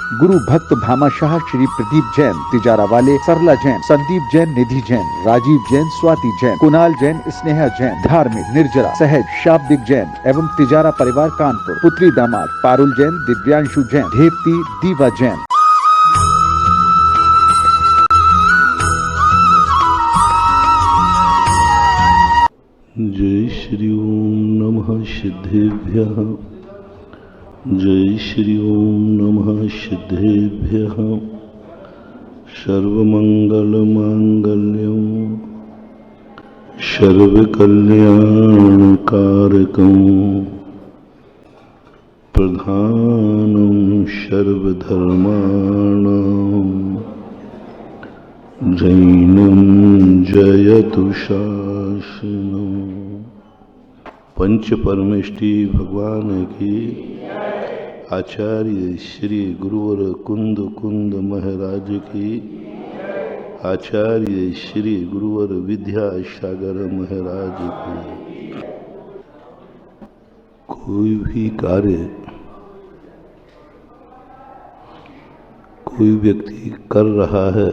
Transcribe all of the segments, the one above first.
गुरु भक्त भामाशाह श्री प्रदीप जैन, तिजारा वाले सरला जैन, संदीप जैन, निधि जैन, राजीव जैन, स्वाति जैन, कुणाल जैन, स्नेहा जैन, धार्मिक, निर्जरा, सहज, शाब्दिक जैन एवं तिजारा परिवार कानपुर, पुत्री दामाद पारुल जैन, दिव्यांशु जैन, धेप्ती, दीवा जैन। जय श्री ओम नमः सिद्धेभ्यः। जय श्री ओम नमः सिद्धेभ्यः। सर्वमंगलमांगल्यं सर्वकल्याणकारकं प्रधानं सर्वधर्माणां जैनं जयतु शासनम्। पंच परमेष्टि भगवान की, आचार्य श्री गुरुवर कुंद कुंद महाराज की, आचार्य श्री गुरुवर विद्यासागर महाराज की। कोई भी कार्य कोई व्यक्ति कर रहा है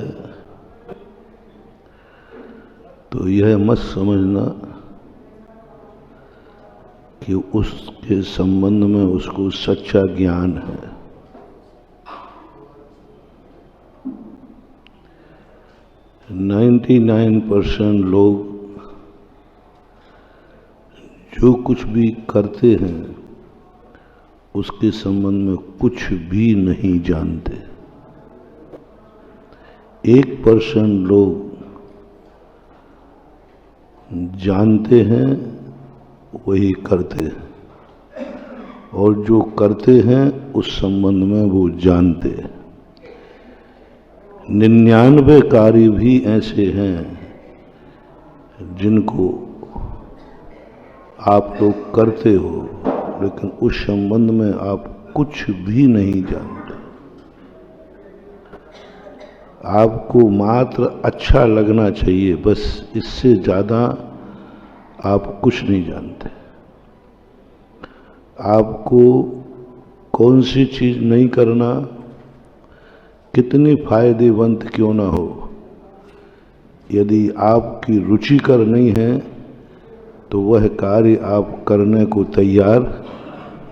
तो यह मत समझना कि उसके संबंध में उसको सच्चा ज्ञान है। नाइन्टी 99% लोग जो कुछ भी करते हैं उसके संबंध में कुछ भी नहीं जानते। 1% लोग जानते हैं, वही करते हैं, और जो करते हैं उस संबंध में वो जानते हैं। 99 कार्य भी ऐसे हैं जिनको आप लोग करते हो लेकिन उस संबंध में आप कुछ भी नहीं जानते। आपको मात्र अच्छा लगना चाहिए, बस इससे ज़्यादा आप कुछ नहीं जानते। आपको कौन सी चीज़ नहीं करना, कितनी फायदेमंद क्यों ना हो, यदि आपकी रुचिकर नहीं है तो वह कार्य आप करने को तैयार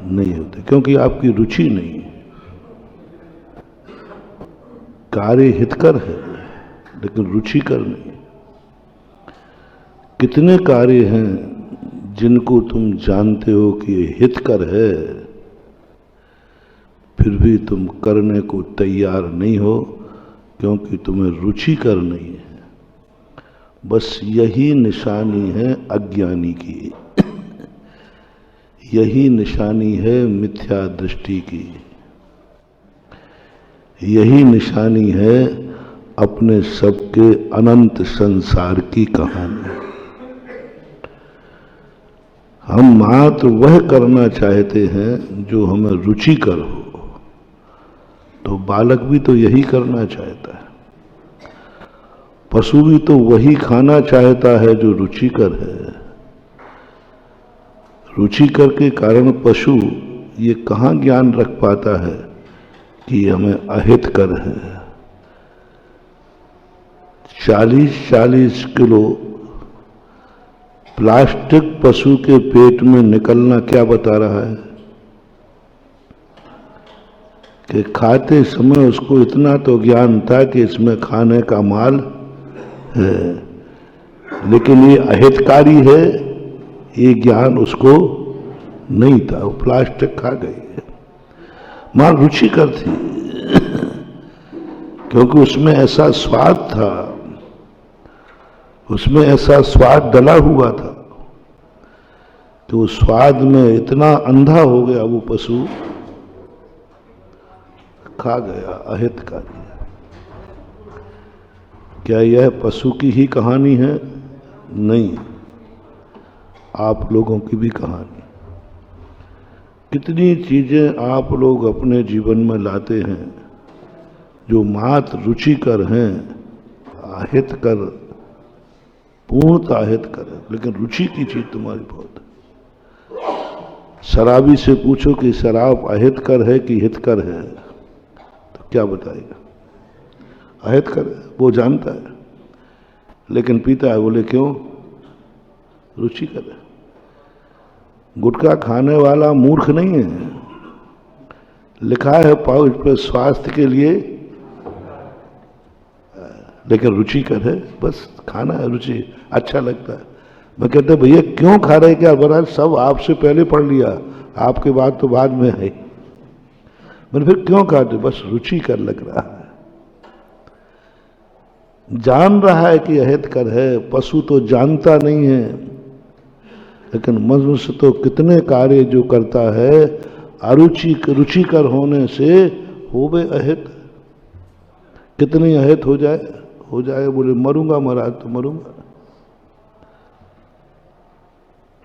नहीं होते, क्योंकि आपकी रुचि नहीं है। कार्य हितकर है लेकिन रुचिकर नहीं। कितने कार्य हैं जिनको तुम जानते हो कि ये हितकर है, फिर भी तुम करने को तैयार नहीं हो क्योंकि तुम्हें रुचिकर नहीं है। बस यही निशानी है अज्ञानी की, यही निशानी है मिथ्या दृष्टि की, यही निशानी है अपने सबके अनंत संसार की कहानी। हम मात्र वह करना चाहते हैं जो हमें रुचिकर हो, तो बालक भी तो यही करना चाहता है, पशु भी तो वही खाना चाहता है जो रुचिकर है। रुचिकर के कारण पशु ये कहाँ ज्ञान रख पाता है कि हमें अहितकर है। 40-40 किलो प्लास्टिक पशु के पेट में निकलना क्या बता रहा है कि खाते समय उसको इतना तो ज्ञान था कि इसमें खाने का माल है, लेकिन ये अहितकारी है, ये ज्ञान उसको नहीं था, वो प्लास्टिक खा गई है। मां रुचिकर थी क्योंकि उसमें ऐसा स्वाद था, उसमें ऐसा स्वाद डला हुआ था कि वो स्वाद में इतना अंधा हो गया वो पशु, खा गया, अहितकारी। क्या यह पशु की ही कहानी है? नहीं, आप लोगों की भी कहानी। कितनी चीजें आप लोग अपने जीवन में लाते हैं जो मात्र रुचिकर हैं, अहितकर, पूर्णतः अहितकर है, लेकिन रुचि की चीज तुम्हारी बहुत है। शराबी से पूछो कि शराब अहितकर है कि हितकर है, तो क्या बताएगा? अहितकर है, वो जानता है, लेकिन पीता है। बोले क्यों? रुचिकर है। गुटखा खाने वाला मूर्ख नहीं है, लिखा है पाउच पे स्वास्थ्य के लिए, लेकिन रुचिकर है, बस खाना है, रुचि अच्छा लगता है। मैं कहते भैया क्यों खा रहे? क्या बना? सब आपसे पहले पढ़ लिया, आपके बाद तो बाद में है। मैंने फिर क्यों खाते? बस रुचिकर लग रहा है। जान रहा है कि अहितकर है, पशु तो जानता नहीं है, लेकिन मनुष्य तो कितने कार्य जो करता है रुचिकर होने से होवे अहित। कितनी अहित हो जाए। बोले मरूंगा महाराज तो मरूंगा,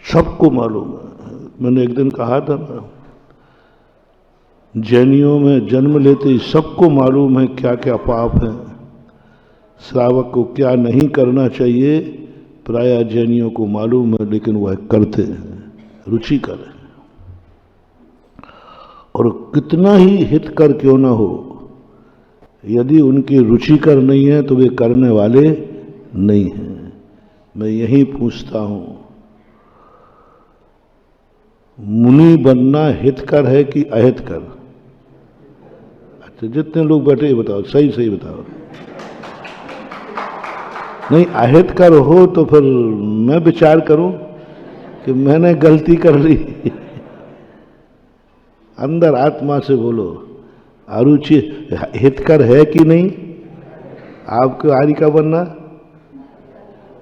सबको मालूम है। मैंने एक दिन कहा था ना, जैनियों में जन्म लेते ही सबको मालूम है क्या क्या पाप है, श्रावक को क्या नहीं करना चाहिए, प्रायः जैनियों को मालूम है, लेकिन वह करते हैं। रुचिकर है। और कितना ही हितकर क्यों ना हो, यदि उनकी रुचिकर नहीं है तो वे करने वाले नहीं हैं। मैं यही पूछता हूं, मुनि बनना हितकर है कि अहितकर? अच्छा, जितने लोग बैठे बताओ, सही बताओ। नहीं, अहितकर हो तो फिर मैं विचार करूं कि मैंने गलती कर ली। अंदर आत्मा से बोलो, अरुचि हितकर है कि नहीं? आपको आदि का बनना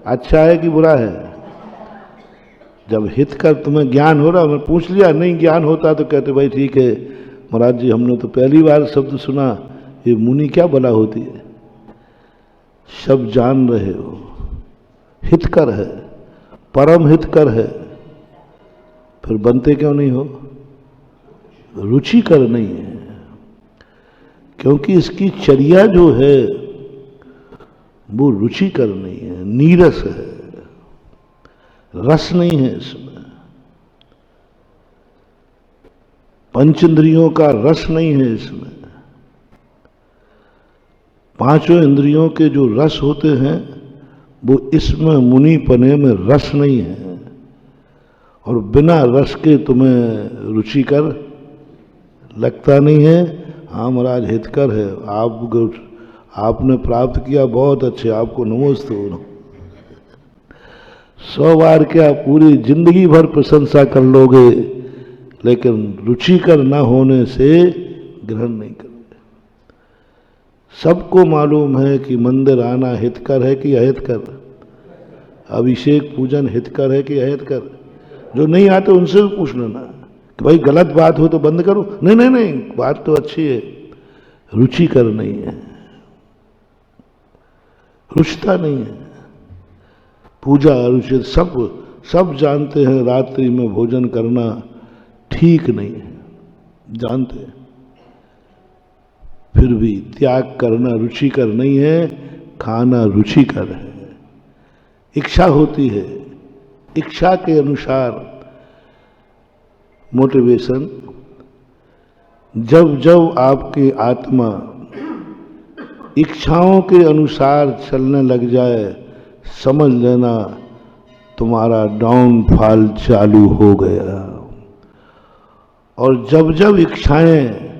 अच्छा है कि बुरा है? जब हितकर तुम्हें ज्ञान हो रहा, मैं पूछ लिया, नहीं ज्ञान होता तो कहते भाई ठीक है महाराज जी, हमने तो पहली बार शब्द सुना, ये मुनि क्या बला होती है। सब जान रहे हो, हितकर है, परम हितकर है, फिर बनते क्यों नहीं हो? रुचिकर नहीं है, क्योंकि इसकी चर्या जो है वो रुचिकर नहीं है, नीरस है, रस नहीं है इसमें, पंचेंद्रियों का रस नहीं है इसमें। पांचों इंद्रियों के जो रस होते हैं वो इसमें मुनि पने में रस नहीं है। और बिना रस के तुम्हें रुचिकर लगता नहीं है। हाँ महाराज हितकर है, आपने प्राप्त किया, बहुत अच्छे, आपको नमोस्तु। 100 बार क्या पूरी जिंदगी भर प्रशंसा कर लोगे, लेकिन रुचिकर न होने से ग्रहण नहीं करोगे। सबको मालूम है कि मंदिर आना हितकर है कि अहितकर, अभिषेक पूजन हितकर है कि अहितकर। जो नहीं आते उनसे भी पूछ लेना कि भाई गलत बात हो तो बंद करो। नहीं, बात तो अच्छी है, रुचिकर नहीं है, रुचता नहीं है। पूजा रुचि सब जानते हैं, रात्रि में भोजन करना ठीक नहीं है, जानते हैं, फिर भी त्याग करना रुचिकर नहीं है, खाना रुचिकर है। इच्छा होती है, इच्छा के अनुसार मोटिवेशन, जब आपकी आत्मा इच्छाओं के अनुसार चलने लग जाए, समझ लेना तुम्हारा डाउनफॉल चालू हो गया। और जब इच्छाएं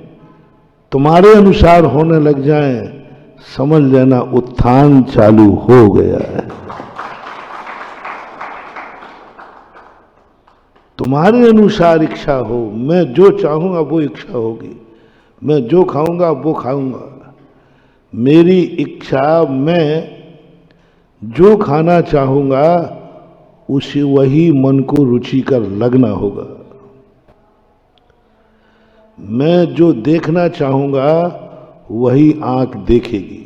तुम्हारे अनुसार होने लग जाएं, समझ लेना उत्थान चालू हो गया है। तुम्हारे अनुसार इच्छा हो, मैं जो चाहूंगा वो इच्छा होगी, मैं जो खाऊंगा वो खाऊंगा। मेरी इच्छा, मैं जो खाना चाहूंगा उसे वही मन को रुचिकर लगना होगा। मैं जो देखना चाहूंगा वही आंख देखेगी।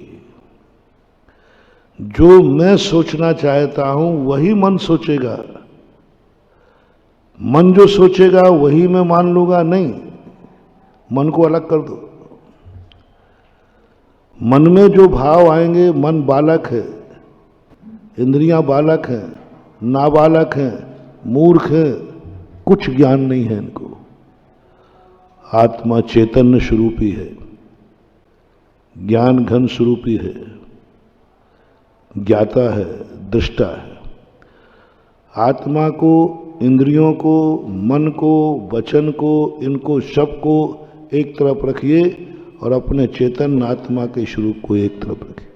जो मैं सोचना चाहता हूं वही मन सोचेगा। मन जो सोचेगा वही मैं मान लूंगा, नहीं, मन को अलग कर दो। मन में जो भाव आएंगे, मन बालक है, इंद्रियां बालक हैं, नाबालक हैं, मूर्ख हैं, कुछ ज्ञान नहीं है इनको। आत्मा चैतन्य स्वरूपी है। ज्ञान घन स्वरूपी है, ज्ञाता है, दृष्टा है। आत्मा को, इंद्रियों को, मन को, वचन को, इनको सब को एक तरफ रखिए और अपने चैतन्य आत्मा के स्वरूप को एक तरफ रखिए।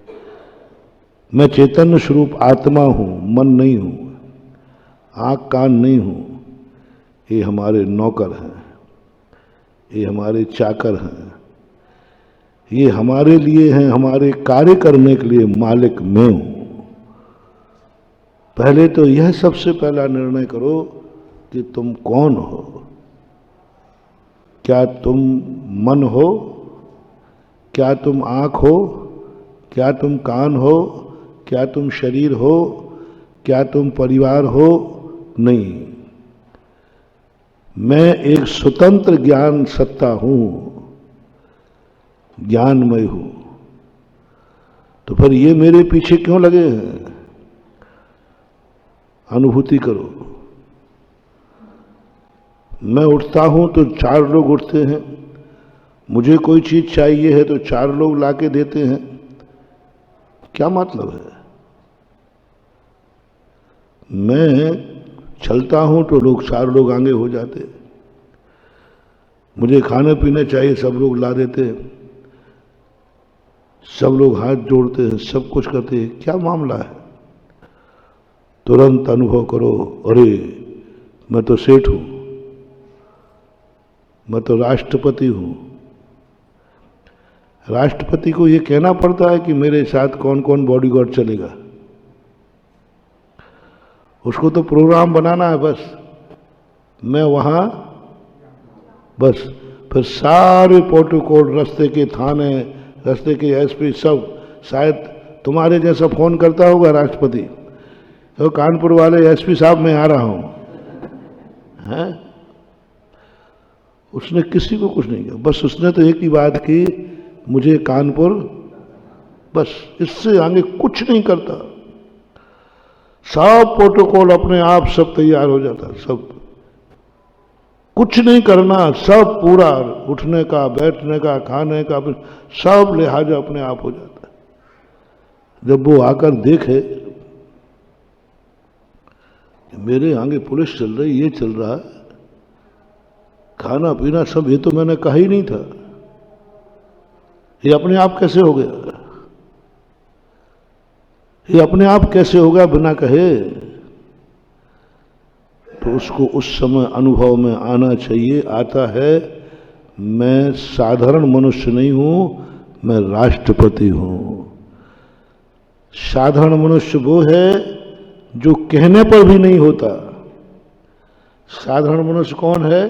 मैं चैतन्य स्वरूप आत्मा हूं, मन नहीं हूं, आंख कान नहीं हूं। ये हमारे नौकर हैं, ये हमारे चाकर हैं, ये हमारे लिए हैं, हमारे कार्य करने के लिए मालिक मैं हूं। पहले तो यह सबसे पहला निर्णय करो कि तुम कौन हो। क्या तुम मन हो? क्या तुम आंख हो? क्या तुम कान हो? क्या तुम शरीर हो? क्या तुम परिवार हो? नहीं, मैं एक स्वतंत्र ज्ञान सत्ता हूं, ज्ञानमय हूं। तो फिर ये मेरे पीछे क्यों लगे हैं? अनुभूति करो। मैं उठता हूं तो 4 लोग उठते हैं, मुझे कोई चीज चाहिए है तो 4 लोग लाके देते हैं। क्या मतलब है? मैं चलता हूं तो 4 लोग आगे हो जाते, मुझे खाने पीने चाहिए सब लोग ला देते हैं, सब लोग हाथ जोड़ते हैं, सब कुछ करते हैं। क्या मामला है? तुरंत अनुभव करो, अरे मैं तो सेठ हूं, मैं तो राष्ट्रपति हूं। राष्ट्रपति को यह कहना पड़ता है कि मेरे साथ कौन कौन बॉडीगार्ड चलेगा? उसको तो प्रोग्राम बनाना है बस, मैं वहां बस। फिर सारे प्रोटोकॉल, रास्ते के थाने, रास्ते के एसपी सब, शायद तुम्हारे जैसा फोन करता होगा राष्ट्रपति, तो कानपुर वाले एसपी साहब मैं आ रहा हूं, हैं? उसने किसी को कुछ नहीं किया, बस उसने तो एक ही बात की, मुझे कानपुर, बस। इससे आगे कुछ नहीं करता। सब प्रोटोकॉल अपने आप सब तैयार हो जाता, सब कुछ नहीं करना, सब पूरा उठने का, बैठने का, खाने का, सब लिहाजा अपने आप हो जाता है। जब वो आकर देखे मेरे आगे पुलिस चल रही, ये चल रहा है, खाना पीना सब, ये तो मैंने कहा ही नहीं था, ये अपने आप कैसे हो गया? ये अपने आप कैसे होगा बिना कहे? तो उसको उस समय अनुभव में आना चाहिए। आता है, मैं साधारण मनुष्य नहीं हूं, मैं राष्ट्रपति हूं। साधारण मनुष्य वो है जो कहने पर भी नहीं होता। साधारण मनुष्य कौन है?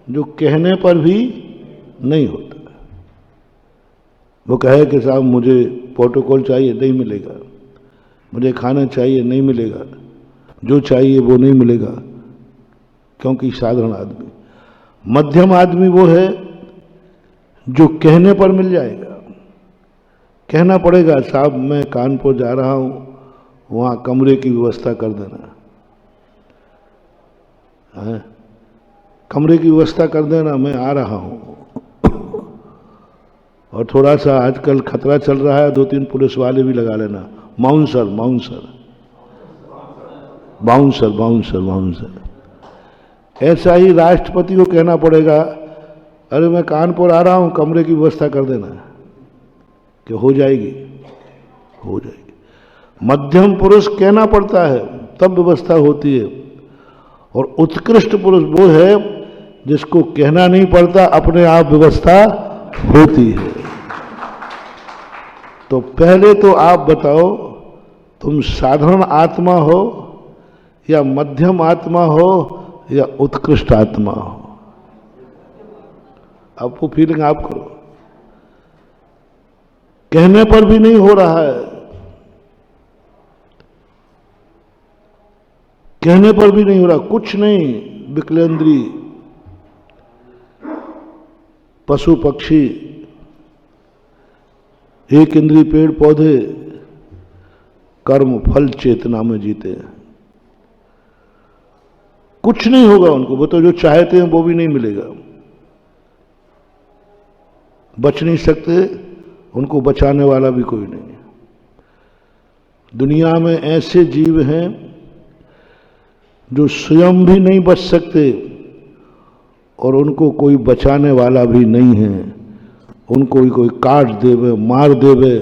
जो कहने पर भी नहीं होता। वो कहे कि साहब मुझे प्रोटोकॉल चाहिए, नहीं मिलेगा, मुझे खाना चाहिए, नहीं मिलेगा, जो चाहिए वो नहीं मिलेगा, क्योंकि साधारण आदमी। मध्यम आदमी वो है जो कहने पर मिल जाएगा। कहना पड़ेगा, साहब मैं कानपुर जा रहा हूं, वहां कमरे की व्यवस्था कर देना है, कमरे की व्यवस्था कर देना, मैं आ रहा हूं। और थोड़ा सा आजकल खतरा चल रहा है, 2-3 पुलिस वाले भी लगा लेना, bouncer bouncer bouncer bouncer bouncer. ऐसा ही राष्ट्रपति को कहना पड़ेगा, अरे मैं कानपुर आ रहा हूं, कमरे की व्यवस्था कर देना, कि हो जाएगी, हो जाएगी। मध्यम पुरुष कहना पड़ता है, तब व्यवस्था होती है। और उत्कृष्ट पुरुष वो है जिसको कहना नहीं पड़ता, अपने आप व्यवस्था होती है। तो पहले तो आप बताओ, तुम साधारण आत्मा हो या मध्यम आत्मा हो या उत्कृष्ट आत्मा हो? अब वो फीलिंग आप करो। कहने पर भी नहीं हो रहा है, कहने पर भी नहीं हो रहा, कुछ नहीं। विकलेंद्री, पशु पक्षी, एक इंद्री पेड़ पौधे कर्म फल चेतना में जीते हैं। कुछ नहीं होगा उनको, वो तो जो चाहते हैं वो भी नहीं मिलेगा, बच नहीं सकते, उनको बचाने वाला भी कोई नहीं है। दुनिया में ऐसे जीव हैं जो स्वयं भी नहीं बच सकते और उनको कोई बचाने वाला भी नहीं है। उनको कोई काट देवे, मार देवे,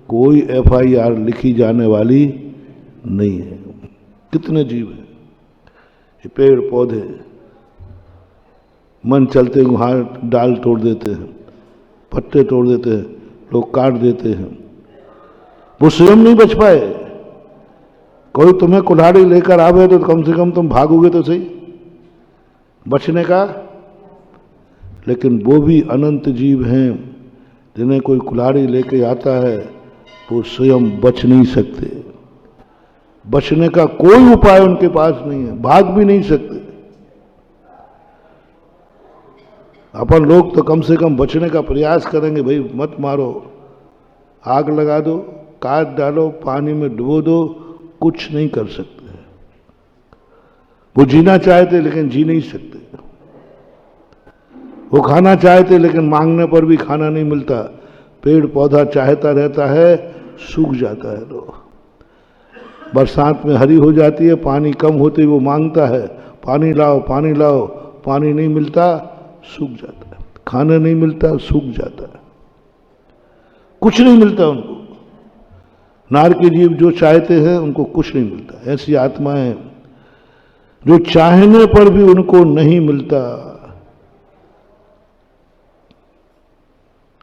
कोई FIR लिखी जाने वाली नहीं है। कितने जीव हैं, ये पेड़ पौधे मन चलते वहां डाल तोड़ देते हैं, पत्ते तोड़ देते हैं, लोग काट देते हैं, वो स्वयं नहीं बच पाए। कोई तुम्हें कुल्हाड़ी लेकर आवे तो कम से कम तुम भागोगे तो सही बचने का। लेकिन वो भी अनंत जीव हैं जिन्हें कोई कुल्हाड़ी लेके आता है, वो स्वयं बच नहीं सकते। बचने का कोई उपाय उनके पास नहीं है, भाग भी नहीं सकते। अपन लोग तो कम से कम बचने का प्रयास करेंगे, भाई मत मारो, आग लगा दो, काट डालो, पानी में डुबो दो, कुछ नहीं कर सकते। वो जीना चाहते लेकिन जी नहीं सकते। वो खाना चाहते लेकिन मांगने पर भी खाना नहीं मिलता। पेड़ पौधा चाहता रहता है, सूख जाता है। तो बरसात में हरी हो जाती है, पानी कम होते ही वो मांगता है, पानी लाओ पानी लाओ, पानी नहीं मिलता, सूख जाता है। खाना नहीं मिलता, सूख जाता है, कुछ नहीं मिलता उनको। नार के जीव जो चाहते हैं उनको कुछ नहीं मिलता। ऐसी आत्माएं जो चाहने पर भी उनको नहीं मिलता।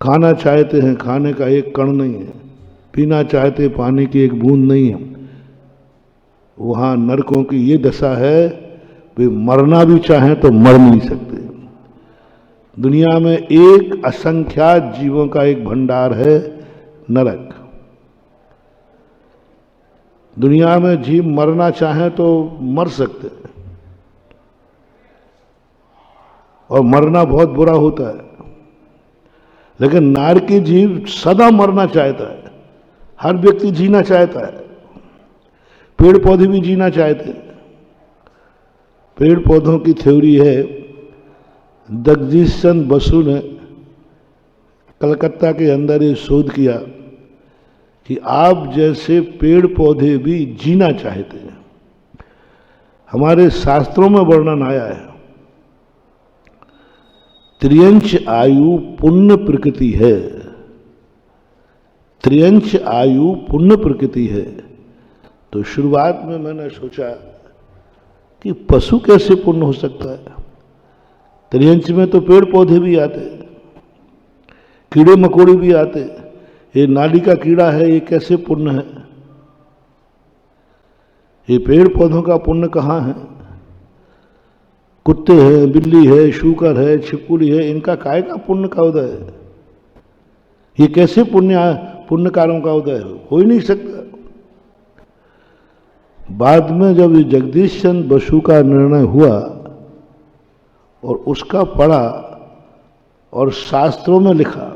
खाना चाहते हैं, खाने का एक कण नहीं है। पीना चाहते, पानी की एक बूंद नहीं है। वहां नरकों की ये दशा है, वे मरना भी चाहें तो मर नहीं सकते। दुनिया में एक असंख्यात जीवों का एक भंडार है, नरक। दुनिया में जीव मरना चाहें तो मर सकते हैं, और मरना बहुत बुरा होता है। लेकिन नार के जीव सदा मरना चाहता है। हर व्यक्ति जीना चाहता है। पेड़ पौधे भी जीना चाहते हैं। पेड़ पौधों की थ्योरी है, जगदीश चंद्र बसु ने कलकत्ता के अंदर ये शोध किया कि आप जैसे पेड़ पौधे भी जीना चाहते हैं। हमारे शास्त्रों में वर्णन आया है, त्रियंच आयु पुण्य प्रकृति है। त्रियंच आयु पुण्य प्रकृति है। तो शुरुआत में मैंने सोचा कि पशु कैसे पुण्य हो सकता है। त्रियंच में तो पेड़ पौधे भी आते, कीड़े मकोड़े भी आते। ये नाली का कीड़ा है, ये कैसे पुण्य है? ये पेड़ पौधों का पुण्य कहाँ है? कुत्ते हैं, बिल्ली है, शूकर है, छिपकली है, इनका काय का पुण्य का उदय है? ये कैसे पुण्यकारों का उदय हो ही नहीं सकता। बाद में जब ये जगदीश चंद्र बसु का निर्णय हुआ और उसका पढ़ा और शास्त्रों में लिखा,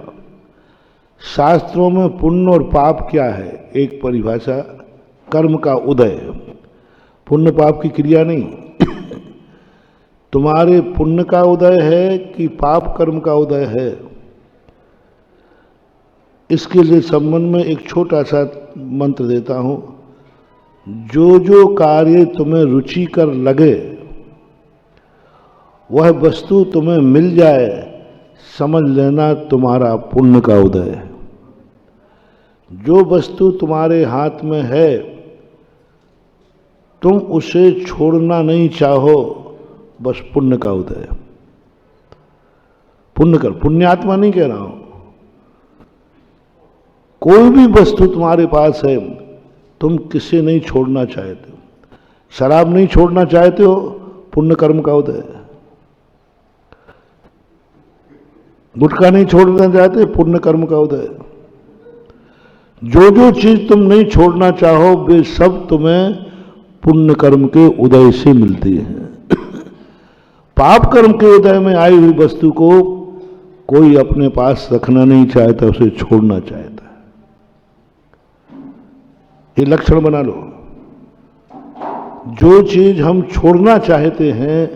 शास्त्रों में पुण्य और पाप क्या है, एक परिभाषा, कर्म का उदय। पुण्य पाप की क्रिया नहीं। तुम्हारे पुण्य का उदय है कि पाप कर्म का उदय है, इसके लिए संबंध में एक छोटा सा मंत्र देता हूं। जो जो कार्य तुम्हें रुचिकर लगे, वह वस्तु तुम्हें मिल जाए, समझ लेना तुम्हारा पुण्य का उदय है। जो वस्तु तुम्हारे हाथ में है, तुम उसे छोड़ना नहीं चाहो, बस पुण्य का उदय है। पुण्य कर, पुण्यात्मा नहीं कह रहा हूं। कोई भी वस्तु तुम्हारे पास है, तुम किसे नहीं छोड़ना चाहते हो। शराब नहीं छोड़ना चाहते हो, पुण्य कर्म का उदय है। गुटखा नहीं छोड़ना चाहते, पुण्य कर्म का उदय है। जो जो चीज तुम नहीं छोड़ना चाहो, वे सब तुम्हें पुण्य कर्म के उदय से मिलती है। पाप कर्म के उदय में आई हुई वस्तु को कोई अपने पास रखना नहीं चाहता, उसे छोड़ना चाहता है। ये लक्षण बना लो। जो चीज हम छोड़ना चाहते हैं,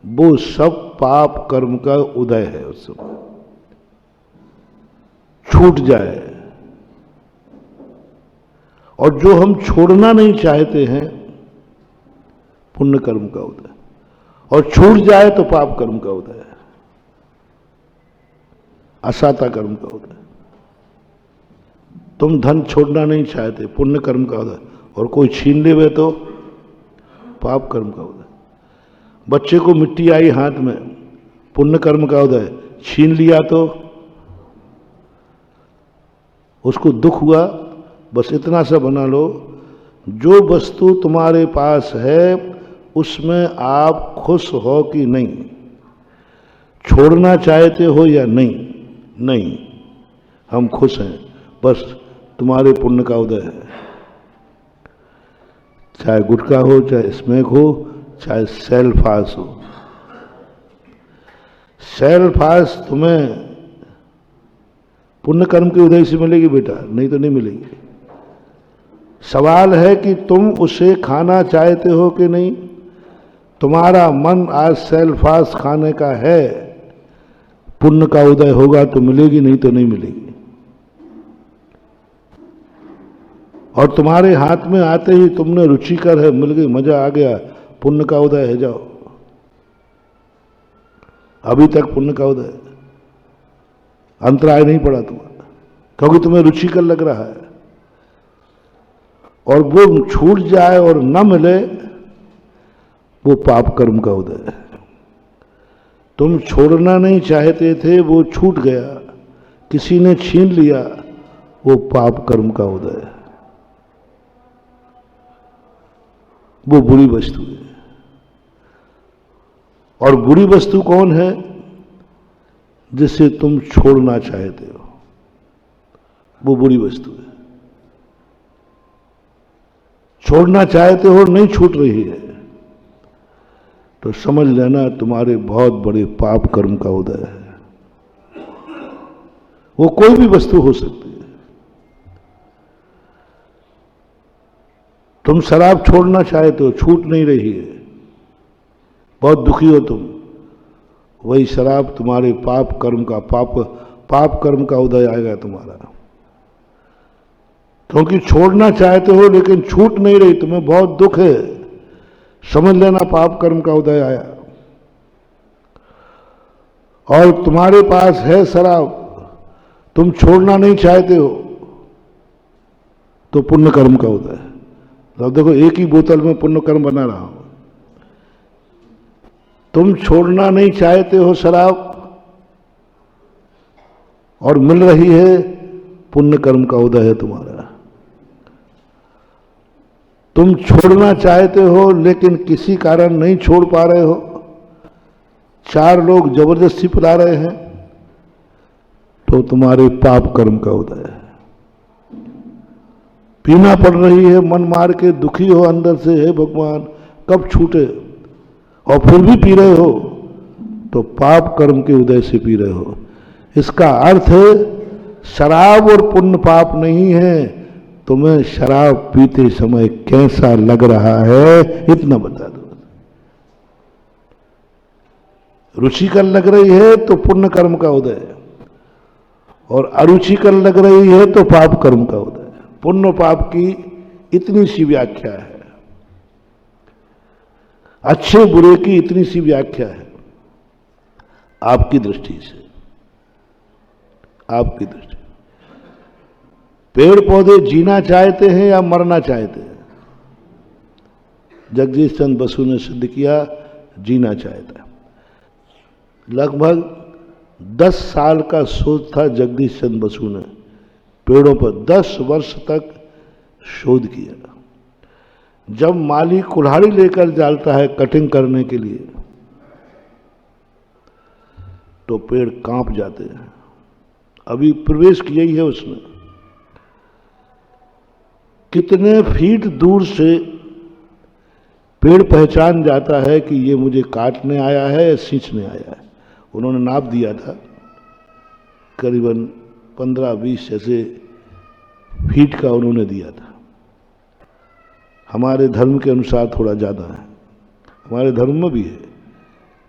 वो सब पाप कर्म का उदय है। उस समय छूट जाए, और जो हम छोड़ना नहीं चाहते हैं पुण्य कर्म का होता है, और छूट जाए तो पाप कर्म का होता है, असाता कर्म का होता है। तुम धन छोड़ना नहीं चाहते, पुण्य कर्म का होता है, और कोई छीन लेवे तो पाप कर्म का होता है। बच्चे को मिट्टी आई हाथ में, पुण्य कर्म का होता है, छीन लिया तो उसको दुख हुआ। बस इतना सा बना लो, जो वस्तु तुम्हारे पास है उसमें आप खुश हो कि नहीं, छोड़ना चाहते हो या नहीं, नहीं हम खुश हैं, बस तुम्हारे पुण्य का उदय है। चाहे गुटखा हो, चाहे स्मैक हो, चाहे सेल्फास हो। सेल्फास तुम्हें पुण्य कर्म के उदय से मिलेगी बेटा, नहीं तो नहीं मिलेगी। सवाल है कि तुम उसे खाना चाहते हो कि नहीं। तुम्हारा मन आज सेल्फास खाने का है, पुण्य का उदय होगा तो मिलेगी, नहीं तो नहीं मिलेगी। और तुम्हारे हाथ में आते ही तुमने रुचिकर है, मिल गई, मजा आ गया, पुण्य का उदय है, जाओ। अभी तक पुण्य का उदय, अंतराय नहीं पड़ा तुम्हारा, क्योंकि तुम्हें रुचिकर लग रहा है। और वो छूट जाए और न मिले, वो पाप कर्म का उदय है। तुम छोड़ना नहीं चाहते थे, वो छूट गया, किसी ने छीन लिया, वो पाप कर्म का उदय है, वो बुरी वस्तु है। और बुरी वस्तु कौन है? जिसे तुम छोड़ना चाहते हो, वो बुरी वस्तु है। छोड़ना चाहते हो, नहीं छूट रही है, तो समझ लेना तुम्हारे बहुत बड़े पाप कर्म का उदय है। वो कोई भी वस्तु हो सकती है। तुम शराब छोड़ना चाहते हो, छूट नहीं रही है, बहुत दुखी हो तुम, वही शराब तुम्हारे पाप कर्म का पाप कर्म का उदय आएगा तुम्हारा। क्योंकि छोड़ना चाहते हो लेकिन छूट नहीं रही, तुम्हें बहुत दुख है, समझ लेना पाप कर्म का उदय आया। और तुम्हारे पास है शराब, तुम छोड़ना नहीं चाहते हो, तो पुण्य कर्म का उदय है। अब देखो, एक ही बोतल में पुण्य कर्म बना रहा हूं। तुम छोड़ना नहीं चाहते हो शराब, और मिल रही है, पुण्य कर्म का उदय है तुम्हारा। तुम छोड़ना चाहते हो लेकिन किसी कारण नहीं छोड़ पा रहे हो, चार लोग जबरदस्ती पिला रहे हैं, तो तुम्हारे पाप कर्म का उदय है। पीना पड़ रही है, मन मार के दुखी हो अंदर से, हे भगवान कब छूटे, और फिर भी पी रहे हो, तो पाप कर्म के उदय से पी रहे हो। इसका अर्थ है शराब और पुण्य पाप नहीं है, तुम्हें शराब पीते समय कैसा लग रहा है, इतना बता दो। रुचिकर लग रही है तो पुण्य कर्म का उदय है, और अरुचिकर लग रही है तो पाप कर्म का उदय है। पुण्य पाप की इतनी सी व्याख्या है, अच्छे बुरे की इतनी सी व्याख्या है, आपकी दृष्टि से, आपकी दृष्टि। पेड़ पौधे जीना चाहते हैं या मरना चाहते हैं? जगदीश चंद्र बसु ने सिद्ध किया, जीना चाहता है। लगभग 10 साल का शोध था जगदीश चंद्र बसु ने पेड़ों पर, 10 वर्ष तक शोध किया। जब माली कुल्हाड़ी लेकर जाता है कटिंग करने के लिए, तो पेड़ कांप जाते हैं। अभी प्रवेश किया ही है उसने। कितने फीट दूर से पेड़ पहचान जाता है कि ये मुझे काटने आया है या सींचने आया है। उन्होंने नाप दिया था, करीबन 15-20 ऐसे फीट का उन्होंने दिया था। हमारे धर्म के अनुसार थोड़ा ज़्यादा है, हमारे धर्म में भी है।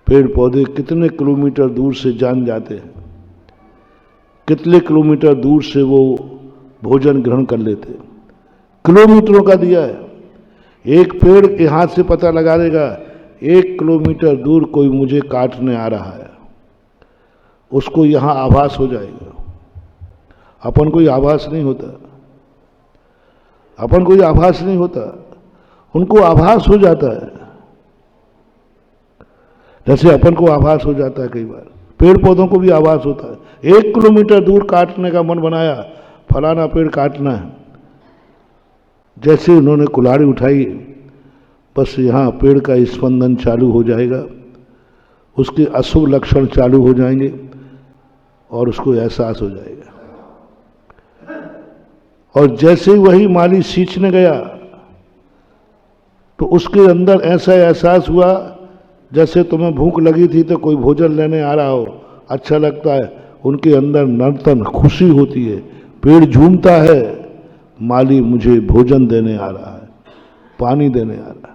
पेड़ पौधे कितने किलोमीटर दूर से जान जाते हैं कितने किलोमीटर दूर से वो भोजन ग्रहण कर लेते, किलोमीटरों का दिया है। एक पेड़ के हाथ से पता लगा देगा 1 किलोमीटर दूर कोई मुझे काटने आ रहा है, उसको यहां आभास हो जाएगा। अपन कोई आभास नहीं होता, अपन कोई आभास नहीं होता, उनको आभास हो जाता है। जैसे अपन को आभास हो जाता है, कई बार पेड़ पौधों को भी आभास होता है। 1 किलोमीटर दूर काटने का मन बनाया, फलाना पेड़ काटना है, जैसे उन्होंने कुल्हाड़ी उठाई, बस यहाँ पेड़ का स्पंदन चालू हो जाएगा, उसके अशुभ लक्षण चालू हो जाएंगे और उसको एहसास हो जाएगा। और जैसे ही वही माली सींचने गया तो उसके अंदर ऐसा एहसास हुआ जैसे तुम्हें भूख लगी थी तो कोई भोजन लेने आ रहा हो, अच्छा लगता है। उनके अंदर नर्तन, खुशी होती है, पेड़ झूमता है, माली मुझे भोजन देने आ रहा है, पानी देने आ रहा है।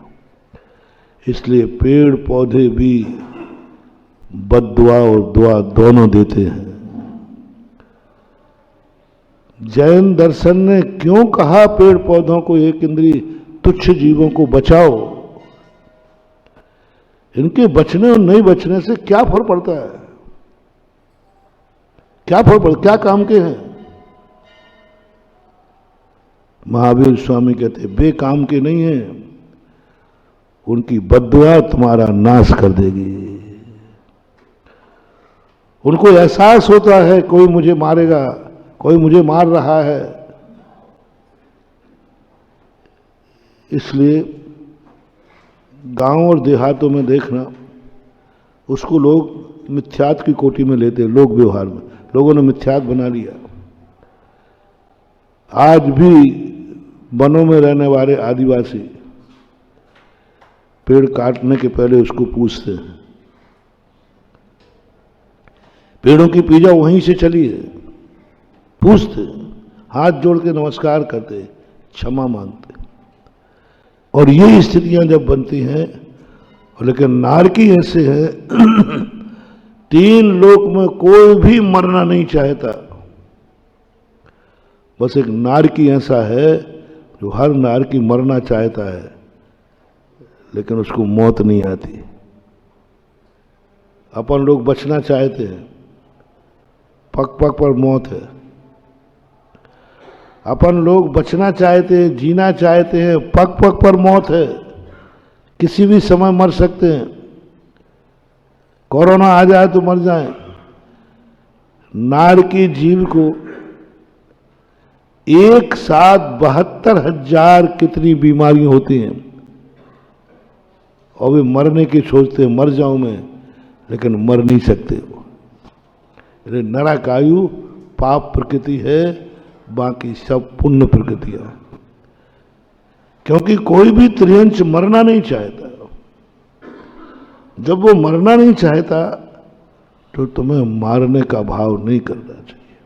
इसलिए पेड़ पौधे भी बद्दुआ और दुआ दोनों देते हैं। जैन दर्शन ने क्यों कहा पेड़ पौधों को एक इंद्रिय तुच्छ जीवों को बचाओ? इनके बचने और नहीं बचने से क्या फर्क पड़ता है? क्या फर्क पड़ता, क्या काम के हैं? महावीर स्वामी कहते बेकाम के नहीं हैं, उनकी बद्दुआ तुम्हारा नाश कर देगी। उनको एहसास होता है कोई मुझे मारेगा, कोई मुझे मार रहा है। इसलिए गांव और देहातों में देखना, उसको लोग मिथ्यात की कोटि में लेते हैं। लोक व्यवहार में लोगों ने मिथ्यात बना लिया। आज भी वनों में रहने वाले आदिवासी पेड़ काटने के पहले उसको पूछते हैं। पेड़ों की पूजा वहीं से चली है। पूछते, हाथ जोड़ के नमस्कार करते, क्षमा मांगते। और ये स्थितियां जब बनती हैं, लेकिन नारकी ऐसे है 3 लोक में कोई भी मरना नहीं चाहता। बस एक नारकी ऐसा है जो हर नारकी मरना चाहता है, लेकिन उसको मौत नहीं आती। अपन लोग बचना चाहते हैं, पग पग पर मौत है। अपन लोग बचना चाहते हैं, जीना चाहते हैं, पग पग पर मौत है। किसी भी समय मर सकते हैं। कोरोना आ जाए तो मर जाए। नारकी जीव को एक साथ 72,000 कितनी बीमारियां होती हैं, और वे मरने की सोचते हैं, मर जाऊं मैं, लेकिन मर नहीं सकते हो। नरकायु पाप प्रकृति है, बाकी सब पुण्य प्रकृतियां। क्योंकि कोई भी त्रियंच मरना नहीं चाहता। जब वो मरना नहीं चाहता तो तुम्हें मारने का भाव नहीं करना चाहिए।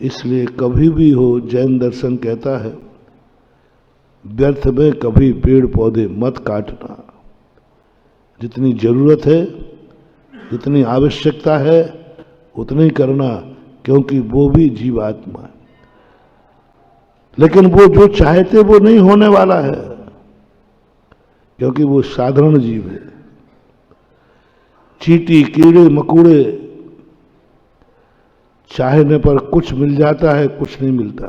इसलिए कभी भी हो, जैन दर्शन कहता है व्यर्थ में कभी पेड़ पौधे मत काटना। जितनी जरूरत है, जितनी आवश्यकता है, उतनी करना, क्योंकि वो भी जीवात्मा है। लेकिन वो जो चाहते वो नहीं होने वाला है, क्योंकि वो साधारण जीव है। चींटी, कीड़े मकोड़े चाहने पर कुछ मिल जाता है, कुछ नहीं मिलता।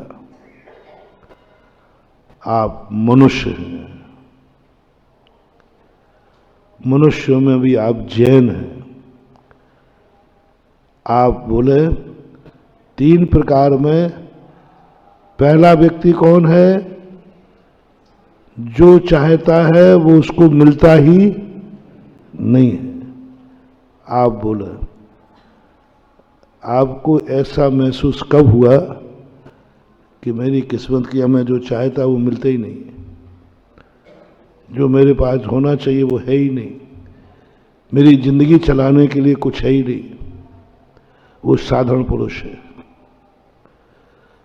आप मनुष्य हैं, मनुष्यों में भी आप जैन हैं। आप बोले 3 प्रकार में, पहला व्यक्ति कौन है? जो चाहता है वो उसको मिलता ही नहीं है। आप बोले, आपको ऐसा महसूस कब हुआ कि मेरी किस्मत की मैं जो चाहता वो मिलता ही नहीं है, जो मेरे पास होना चाहिए वो है ही नहीं, मेरी जिंदगी चलाने के लिए कुछ है ही नहीं? वो साधारण पुरुष है,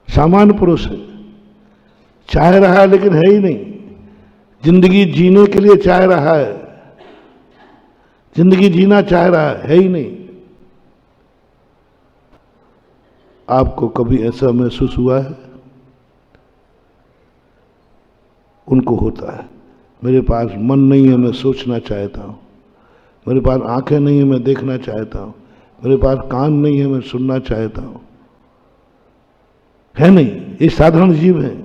सामान्य पुरुष है। चाह रहा है लेकिन है ही नहीं। जिंदगी जीने के लिए चाह रहा है, जिंदगी जीना चाह रहा है ही नहीं। आपको कभी ऐसा महसूस हुआ है? उनको होता है, मेरे पास मन नहीं है, मैं सोचना चाहता हूं, मेरे पास आंखें नहीं है, मैं देखना चाहता हूं, मेरे पास कान नहीं है, मैं सुनना चाहता हूं। है नहीं, ये साधारण जीव है,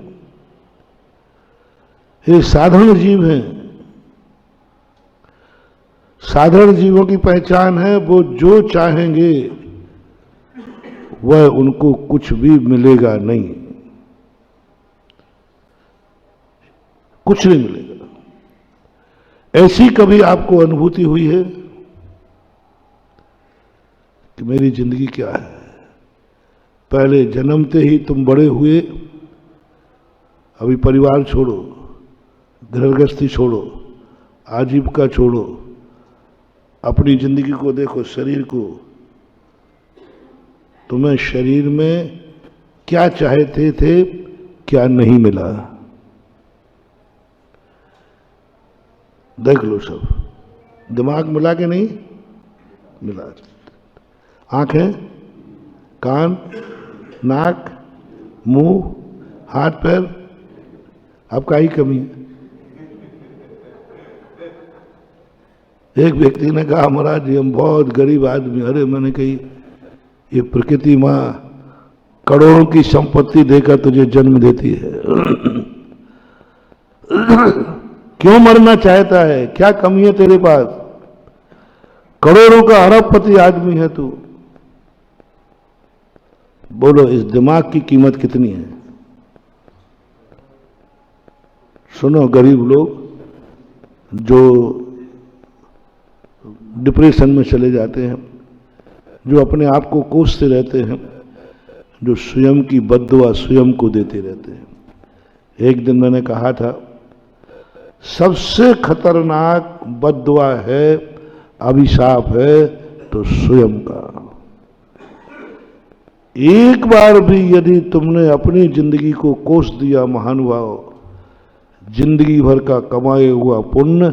ये साधारण जीव है। साधारण जीवों की पहचान है वो जो चाहेंगे वह उनको कुछ भी मिलेगा नहीं, कुछ नहीं मिलेगा। ऐसी कभी आपको अनुभूति हुई है कि मेरी जिंदगी क्या है? पहले जन्मते ही तुम बड़े हुए, अभी परिवार छोड़ो, गृहस्थी छोड़ो, आजीविका छोड़ो, अपनी जिंदगी को देखो, शरीर को। तुम्हें शरीर में क्या चाहते थे, क्या नहीं मिला, देख लो सब। दिमाग मिला के नहीं मिला, आंखें, कान, नाक, मुंह, हाथ पैर, आपका ही कमी है। एक व्यक्ति ने कहा, महाराज जी हम बहुत गरीब आदमी। अरे मैंने कही, ये प्रकृति माँ करोड़ों की संपत्ति देकर तुझे जन्म देती है, क्यों मरना चाहता है? क्या कमी है तेरे पास? करोड़ों का अरबपति आदमी है तू। बोलो इस दिमाग की कीमत कितनी है? सुनो, गरीब लोग जो डिप्रेशन में चले जाते हैं, जो अपने आप को कोसते रहते हैं, जो स्वयं की बद्दुआ स्वयं को देते रहते हैं। एक दिन मैंने कहा था, सबसे खतरनाक बद्दुआ है, अभिशाप है तो स्वयं का। एक बार भी यदि तुमने अपनी जिंदगी को कोस दिया महानुभाव, जिंदगी भर का कमाए हुआ पुण्य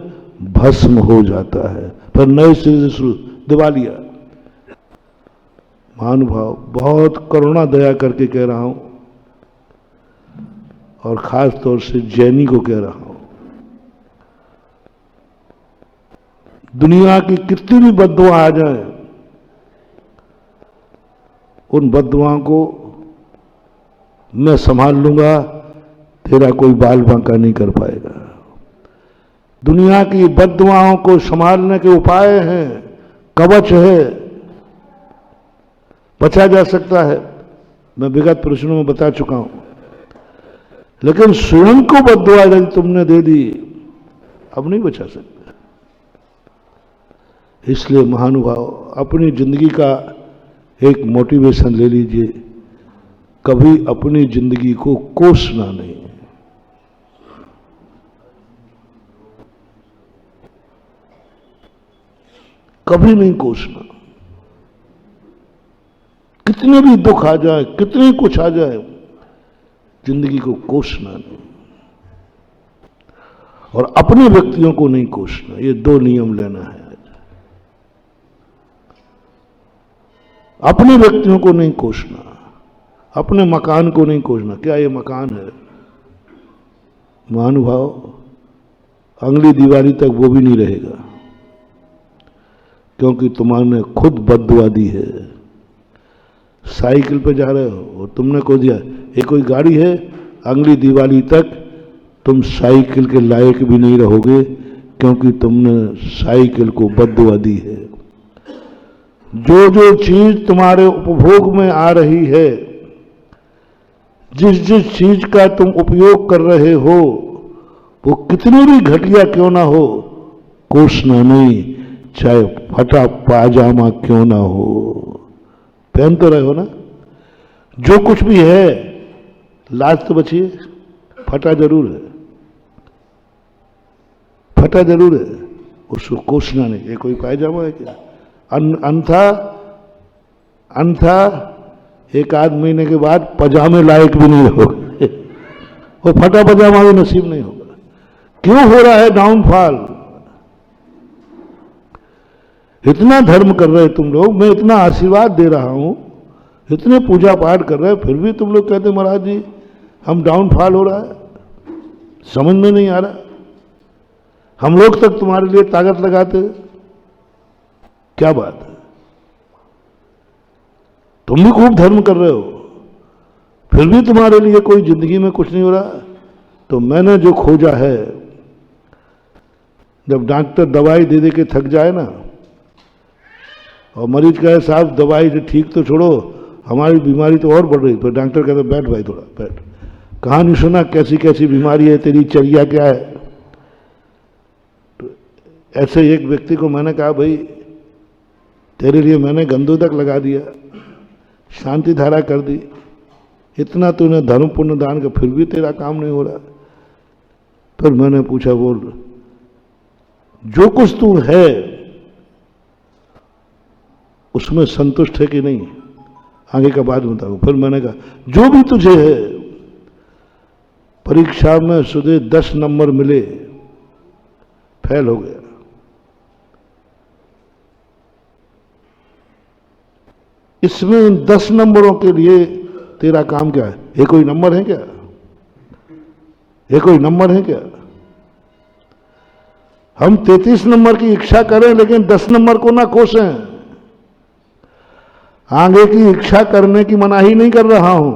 भस्म हो जाता है, फिर नए सिरे से शुरू, दिवालिया। महानुभाव, बहुत करुणा दया करके कह रहा हूं, और खास तौर से जैनी को कह रहा हूं। दुनिया की कितनी भी बद्दुआ आ जाए, उन बद्दुआओं को मैं संभाल लूंगा, तेरा कोई बाल बांका नहीं कर पाएगा। दुनिया की बद्दुआओं को संभालने के उपाय हैं, कवच है, बचा जा सकता है, मैं विगत प्रश्नों में बता चुका हूं। लेकिन स्वयं को बद्दुआ यदि तुमने दे दी, अब नहीं बचा सकते। इसलिए महानुभाव, अपनी जिंदगी का एक मोटिवेशन ले लीजिए, कभी अपनी जिंदगी को कोसना नहीं। कभी नहीं कोसना। कितने भी दुख आ जाए, कितने कुछ आ जाए, जिंदगी को कोसना नहीं, और अपने व्यक्तियों को नहीं कोसना। ये दो नियम लेना है। अपने व्यक्तियों को नहीं कोसना, अपने मकान को नहीं कोसना। क्या ये मकान है? महानुभाव, अगली दिवाली तक वो भी नहीं रहेगा, क्योंकि तुम्हारे खुद बद्दुआ दी है। साइकिल पे जा रहे हो और तुमने को दिया, ये कोई गाड़ी है? अगली दिवाली तक तुम साइकिल के लायक भी नहीं रहोगे, क्योंकि तुमने साइकिल को बद्दुआ दी है। जो जो चीज तुम्हारे उपभोग में आ रही है, जिस जिस चीज का तुम उपयोग कर रहे हो, वो कितनी भी घटिया क्यों ना हो, कोसना नहीं। चाहे फटा पाजामा क्यों ना हो, पहन तो रहे हो ना। जो कुछ भी है, लाज तो बचिए, फटा जरूर है, फटा जरूर है, उसको कोसना नहीं। ये कोई पायजामा है क्या? अंथा एक आध महीने के बाद पजामे लायक भी नहीं रहोगे, वो फटा पजामा भी नसीब नहीं होगा। क्यों हो रहा है डाउनफॉल? इतना धर्म कर रहे तुम लोग, मैं इतना आशीर्वाद दे रहा हूं, इतने पूजा पाठ कर रहे हैं, फिर भी तुम लोग कहते महाराज जी हम डाउनफॉल हो रहा है, समझ में नहीं आ रहा। हम लोग तक तुम्हारे लिए ताकत लगाते, क्या बात है? तुम भी खूब धर्म कर रहे हो, फिर भी तुम्हारे लिए कोई जिंदगी में कुछ नहीं हो रहा। तो मैंने जो खोजा है, जब डॉक्टर दवाई दे दे के थक जाए ना, और मरीज कहे साहब दवाई से ठीक तो छोड़ो, हमारी बीमारी तो और बढ़ रही, तो डॉक्टर कहते बैठ भाई थोड़ा बैठ, कहानी सुना कैसी कैसी बीमारी है, तेरी चर्या क्या है। तो ऐसे एक व्यक्ति को मैंने कहा भाई तेरे लिए मैंने गंदोदक लगा दिया, शांति धारा कर दी, इतना तूने धर्म पुण्य दान का, फिर भी तेरा काम नहीं हो रहा। फिर मैंने पूछा बोल जो कुछ तू है उसमें संतुष्ट है कि नहीं, आगे का बात बताओ। फिर मैंने कहा जो भी तुझे है, परीक्षा में सुधे 10 नंबर मिले, फेल हो गया, इसमें 10 नंबरों के लिए तेरा काम क्या है? ये कोई नंबर है क्या? ये कोई नंबर है क्या? हम 33 नंबर की इच्छा करें लेकिन 10 नंबर को ना कोसें। आगे की इच्छा करने की मनाही नहीं कर रहा हूं,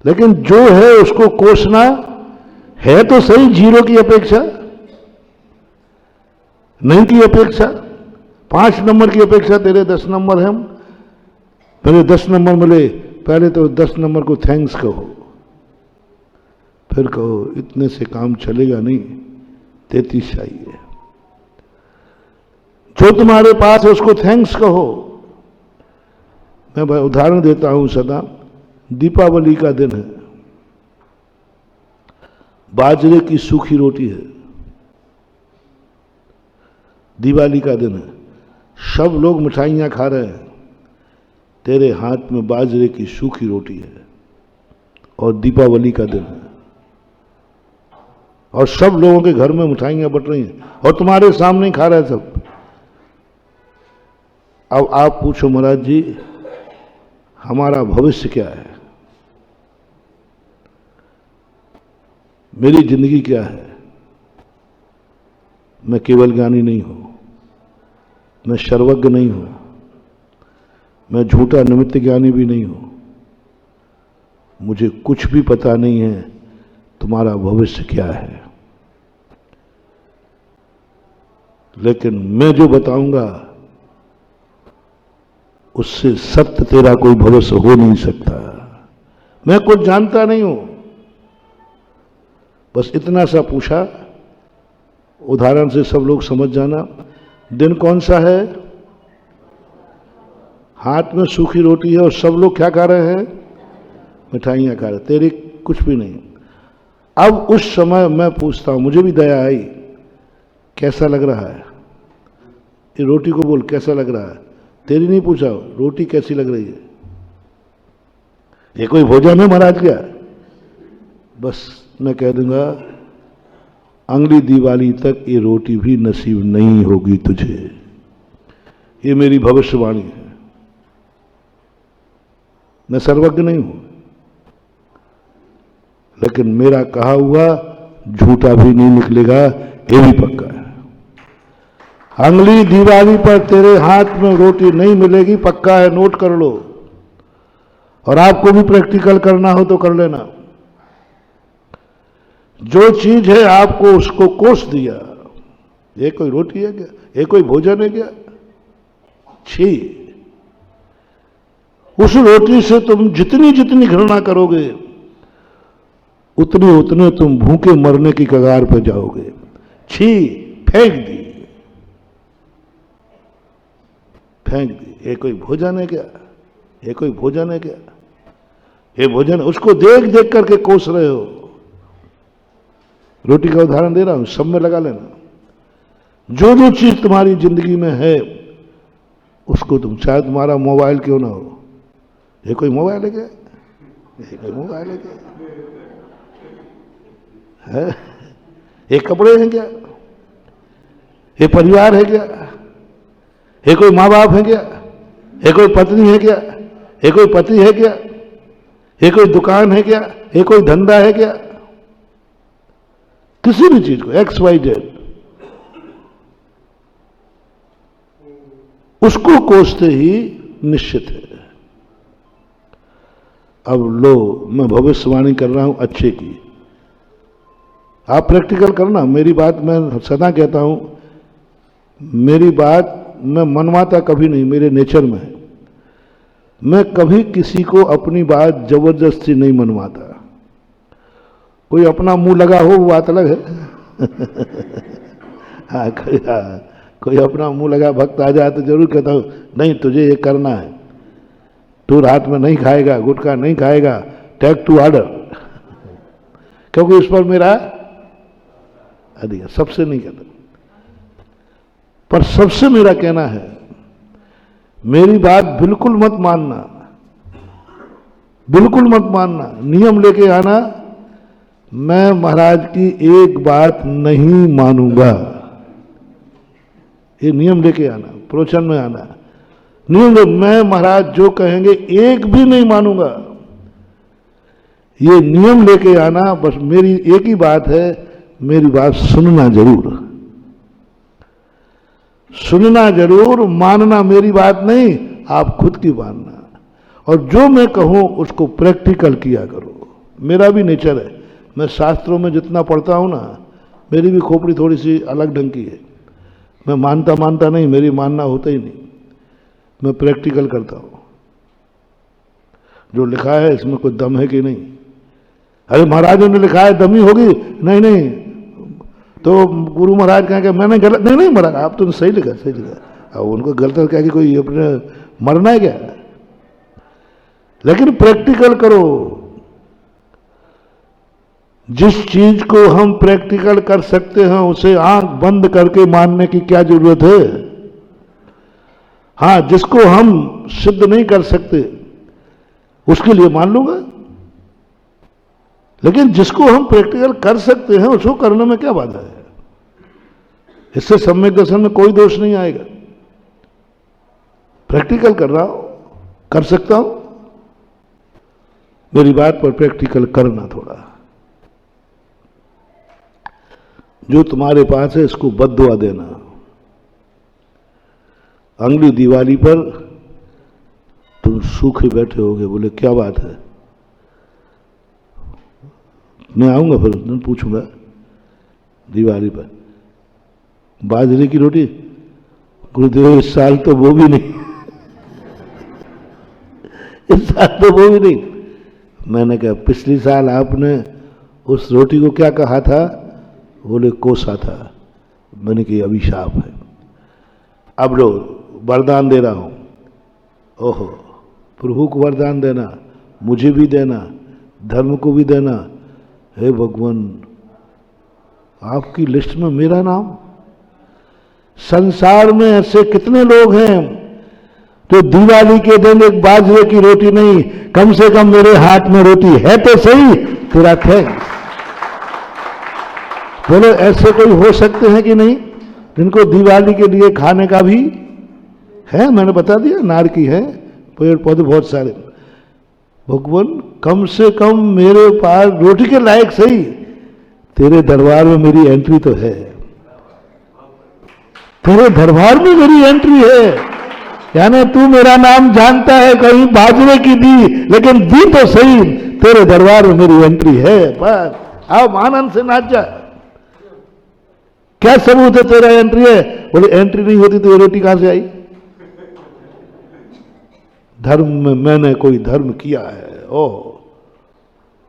लेकिन जो है उसको कोसना है तो सही, 0 की अपेक्षा नहीं की अपेक्षा, 5 नंबर की अपेक्षा। तेरे 10 नंबर हैं, पहले 10 नंबर मिले, पहले तो 10 नंबर को थैंक्स कहो, फिर कहो इतने से काम चलेगा नहीं, 33 चाहिए। जो तुम्हारे पास है उसको थैंक्स कहो। मैं उदाहरण देता हूं सदा, दीपावली का दिन है, बाजरे की सूखी रोटी है, दिवाली का दिन है, सब लोग मिठाइयां खा रहे हैं, तेरे हाथ में बाजरे की सूखी रोटी है और दीपावली का दिन है, और सब लोगों के घर में मिठाइयां बट रही हैं और तुम्हारे सामने ही खा रहे हैं सब। अब आप पूछो महाराज जी हमारा भविष्य क्या है, मेरी जिंदगी क्या है? मैं केवल ज्ञानी नहीं हूं, मैं सर्वज्ञ नहीं हूं, मैं झूठा निमित्त ज्ञानी भी नहीं हूं, मुझे कुछ भी पता नहीं है तुम्हारा भविष्य क्या है। लेकिन मैं जो बताऊंगा उससे सत्य तेरा कोई भविष्य हो नहीं सकता। मैं कुछ जानता नहीं हूं, बस इतना सा पूछा, उदाहरण से सब लोग समझ जाना। दिन कौन सा है? हाथ में सूखी रोटी है और सब लोग क्या खा रहे हैं? मिठाइयां खा रहे, तेरी कुछ भी नहीं। अब उस समय मैं पूछता हूं, मुझे भी दया आई, कैसा लग रहा है? ये रोटी को बोल कैसा लग रहा है, तेरी नहीं पूछा, रोटी कैसी लग रही है? ये कोई भोजन है महाराज क्या? बस मैं कह दूंगा अगली दिवाली तक ये रोटी भी नसीब नहीं होगी तुझे। ये मेरी भविष्यवाणी है। मैं सर्वज्ञ नहीं हूं, लेकिन मेरा कहा हुआ झूठा भी नहीं निकलेगा, ये भी पक्का है। अगली दिवाली पर तेरे हाथ में रोटी नहीं मिलेगी, पक्का है, नोट कर लो। और आपको भी प्रैक्टिकल करना हो तो कर लेना। जो चीज है आपको उसको कोस दिया, ये कोई रोटी है क्या? ये कोई भोजन है क्या? छी! उस रोटी से तुम जितनी जितनी घृणा करोगे उतने उतने तुम भूखे मरने की कगार पर जाओगे। छी! फेंक दी, फेंक दी। ये कोई भोजन है क्या? ये कोई भोजन है क्या? ये भोजन, उसको देख देख करके कोस रहे हो। रोटी का उदाहरण दे रहा हूं, सब में लगा लेना। जो जो चीज तुम्हारी जिंदगी में है उसको तुम, चाहे तुम्हारा मोबाइल क्यों ना हो, ये कोई मोबाइल है क्या? ये कोई मोबाइल है क्या? है? ये कपड़े हैं क्या? ये परिवार है क्या? ये कोई माँ बाप है क्या? ये कोई पत्नी है क्या? ये कोई पति है क्या? ये कोई दुकान है क्या? ये कोई धंधा है क्या? किसी भी चीज को XYZ उसको कोसते ही निश्चित है। अब लो, मैं भविष्यवाणी कर रहा हूं अच्छे की, आप प्रैक्टिकल करना। मेरी बात मैं सदा कहता हूं, मेरी बात मैं मनवाता कभी नहीं, मेरे नेचर में है। मैं कभी किसी को अपनी बात जबरदस्ती नहीं मनवाता। कोई अपना मुंह लगा हो वो बात अलग है। हाँ, कोई अपना मुंह लगा भक्त आ जाए तो जरूर कहता हूं नहीं तुझे ये करना है, तू रात में नहीं खाएगा, गुटखा नहीं खाएगा, टेक टू ऑर्डर, क्योंकि उस पर मेरा अधिकार। सबसे नहीं कहता, पर सबसे मेरा कहना है मेरी बात बिल्कुल मत मानना, बिल्कुल मत मानना, नियम लेके आना। मैं महाराज की एक बात नहीं मानूंगा, ये नियम लेके आना, प्रवचन में आना, नियम मैं महाराज जो कहेंगे एक भी नहीं मानूंगा, ये नियम लेके आना। बस मेरी एक ही बात है, मेरी बात सुनना जरूर, सुनना जरूर, मानना मेरी बात नहीं, आप खुद की मानना। और जो मैं कहूं उसको प्रैक्टिकल किया करो। मेरा भी नेचर है, मैं शास्त्रों में जितना पढ़ता हूं ना, मेरी भी खोपड़ी थोड़ी सी अलग ढंग की है। मैं मानता नहीं, मेरी मानना होता ही नहीं, मैं प्रैक्टिकल करता हूं। जो लिखा है इसमें कोई दम है कि नहीं? अरे महाराजों ने लिखा है दमी होगी, नहीं नहीं, तो गुरु महाराज कहेंगे मैंने गलत, नहीं नहीं महाराज आप तो सही लिखा, सही लिखा। अब उनको गलत कह के कोई अपने मरना है क्या? लेकिन प्रैक्टिकल करो। जिस चीज को हम प्रैक्टिकल कर सकते हैं उसे आंख बंद करके मानने की क्या जरूरत है? हां, जिसको हम सिद्ध नहीं कर सकते उसके लिए मान लूंगा, लेकिन जिसको हम प्रैक्टिकल कर सकते हैं उसको करने में क्या बाधा है? इससे सम्यक दर्शन में कोई दोष नहीं आएगा। प्रैक्टिकल कर रहा हूं, कर सकता हूं, मेरी बात पर प्रैक्टिकल करना थोड़ा। जो तुम्हारे पास है इसको बद्दुआ देना। अगली दिवाली पर तुम सूखे बैठे होगे, बोले क्या बात है? मैं आऊंगा फिर तुम पूछूंगा दिवाली पर, बाजरे की रोटी? गुरुदेव इस साल तो वो भी नहीं, इस साल तो वो भी नहीं। मैंने कहा पिछली साल आपने उस रोटी को क्या कहा था? बोले कोसा था। मैंने कहा अभिशाप है। अब लो वरदान दे रहा हूं। ओहो, प्रभु को वरदान देना, मुझे भी देना, धर्म को भी देना। हे भगवान, आपकी लिस्ट में मेरा नाम? संसार में ऐसे कितने लोग हैं जो दिवाली के दिन एक बाजरे की रोटी नहीं, कम से कम मेरे हाथ में रोटी है तो सही, तेरा थैंक्स। बोलो ऐसे कोई हो सकते हैं कि नहीं जिनको दिवाली के लिए खाने का भी है? मैंने बता दिया, नार की है, पेड़ पौधे बहुत सारे। भगवान कम से कम मेरे पास रोटी के लायक सही, तेरे दरबार में मेरी एंट्री तो है, तेरे दरबार में मेरी एंट्री है। यानी तू मेरा नाम जानता है, कहीं बाजरे की दी, लेकिन दी तो सही, तेरे दरबार में मेरी एंट्री है। बस आओ आनंद से नाच जा। क्या सबूत है तेरा एंट्री है? बोले एंट्री नहीं होती तो ये रोटी कहां से आई? धर्म में मैंने कोई धर्म किया है। ओह,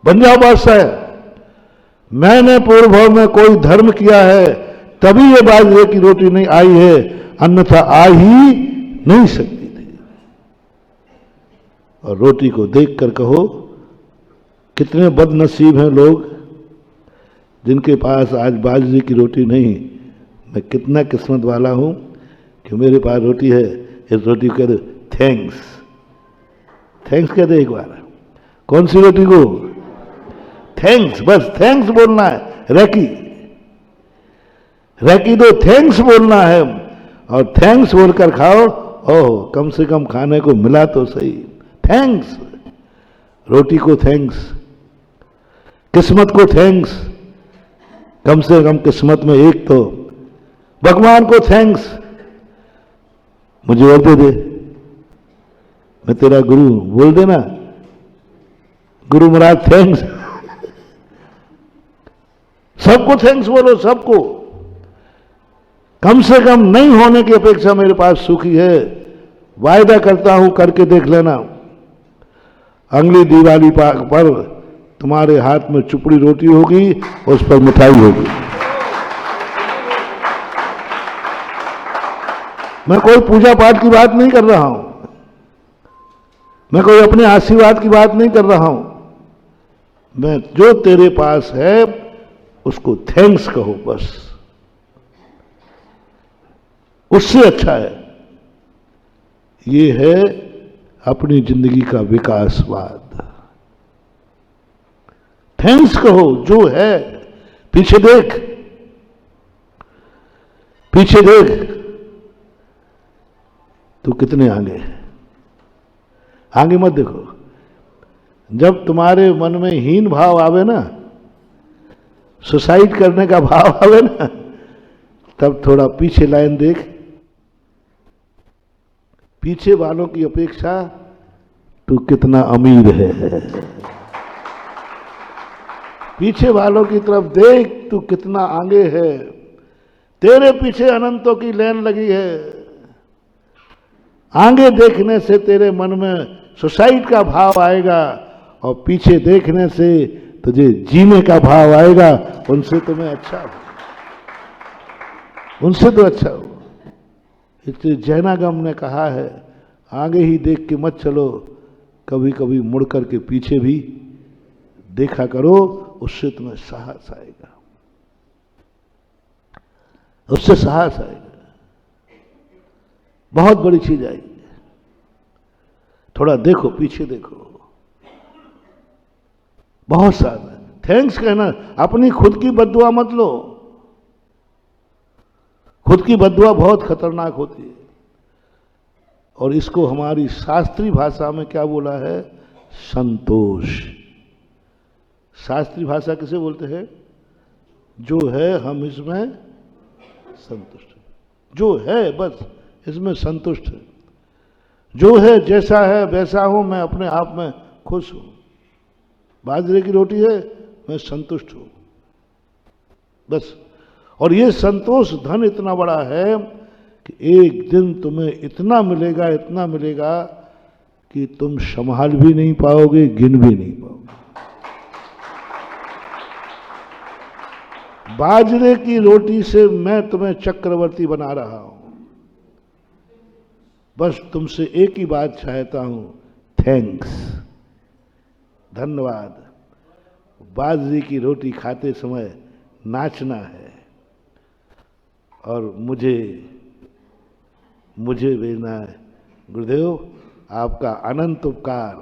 बन जाओ बादशाह। मैंने पूर्व भाव में कोई धर्म किया है, तभी ये बाजरे की रोटी नहीं आई है, अन्यथा आ ही नहीं सकती थी। और रोटी को देखकर कहो कितने बदनसीब हैं लोग जिनके पास आज बाजरे की रोटी नहीं। मैं कितना किस्मत वाला हूं कि मेरे पास रोटी है। इस रोटी को कह दो थैंक्स, थैंक्स कह दे एक बार। कौन सी रोटी को? थैंक्स, बस थैंक्स बोलना है। रैकी दो, थैंक्स बोलना है और थैंक्स बोलकर खाओ। ओह, कम से कम खाने को मिला तो सही, थैंक्स, रोटी को थैंक्स, किस्मत को थैंक्स, कम से कम किस्मत में एक तो, भगवान को थैंक्स, मुझे और दे दे, मैं तेरा गुरु हूं, बोल देना गुरु महाराज थैंक्स। सबको थैंक्स बोलो, सबको। कम से कम नहीं होने की अपेक्षा मेरे पास सुखी है, वायदा करता हूं, करके देख लेना। अगली दिवाली पर तुम्हारे हाथ में चुपड़ी रोटी होगी, उस पर मिठाई होगी। मैं कोई पूजा पाठ की बात नहीं कर रहा हूं, मैं कोई अपने आशीर्वाद की बात नहीं कर रहा हूं, मैं जो तेरे पास है उसको थैंक्स कहो बस, उससे अच्छा है। ये है अपनी जिंदगी का विकासवाद। थैंक्स कहो जो है। पीछे देख, पीछे देख, तू कितने आगे है, आगे मत देखो। जब तुम्हारे मन में हीन भाव आवे ना, सुसाइड करने का भाव आवे ना, तब थोड़ा पीछे लाइन देख। पीछे वालों की अपेक्षा तू कितना अमीर है, पीछे वालों की तरफ देख, तू कितना आगे है। तेरे पीछे अनंतों की लाइन लगी है। आगे देखने से तेरे मन में सुसाइड का भाव आएगा, और पीछे देखने से तुझे जीने का भाव आएगा। उनसे तुम्हें अच्छा हो, उनसे तो अच्छा हो। इसलिए जैनागम ने कहा है, आगे ही देख के मत चलो, कभी कभी मुड़ करके पीछे भी देखा करो, उससे तुम्हें साहस आएगा, उससे साहस आएगा, बहुत बड़ी चीज आएगी। थोड़ा देखो, पीछे देखो, बहुत सारा थैंक्स कहना। अपनी खुद की बद्दुआ मत लो, खुद की बद्दुआ बहुत खतरनाक होती है। और इसको हमारी शास्त्रीय भाषा में क्या बोला है? संतोष। शास्त्रीय भाषा किसे बोलते हैं? जो है हम इसमें संतुष्ट, जो है बस इसमें संतुष्ट है, जो है जैसा है वैसा हूं, मैं अपने आप में खुश हूं। बाजरे की रोटी है, मैं संतुष्ट हूं बस। और ये संतोष धन इतना बड़ा है कि एक दिन तुम्हें इतना मिलेगा, इतना मिलेगा कि तुम संभाल भी नहीं पाओगे, गिन भी नहीं पाओगे। बाजरे की रोटी से मैं तुम्हें चक्रवर्ती बना रहा हूं। बस तुमसे एक ही बात चाहता हूं, थैंक्स, धन्यवाद। बाजरे की रोटी खाते समय नाचना है, और मुझे भेजना है। गुरुदेव, आपका अनंत उपकार,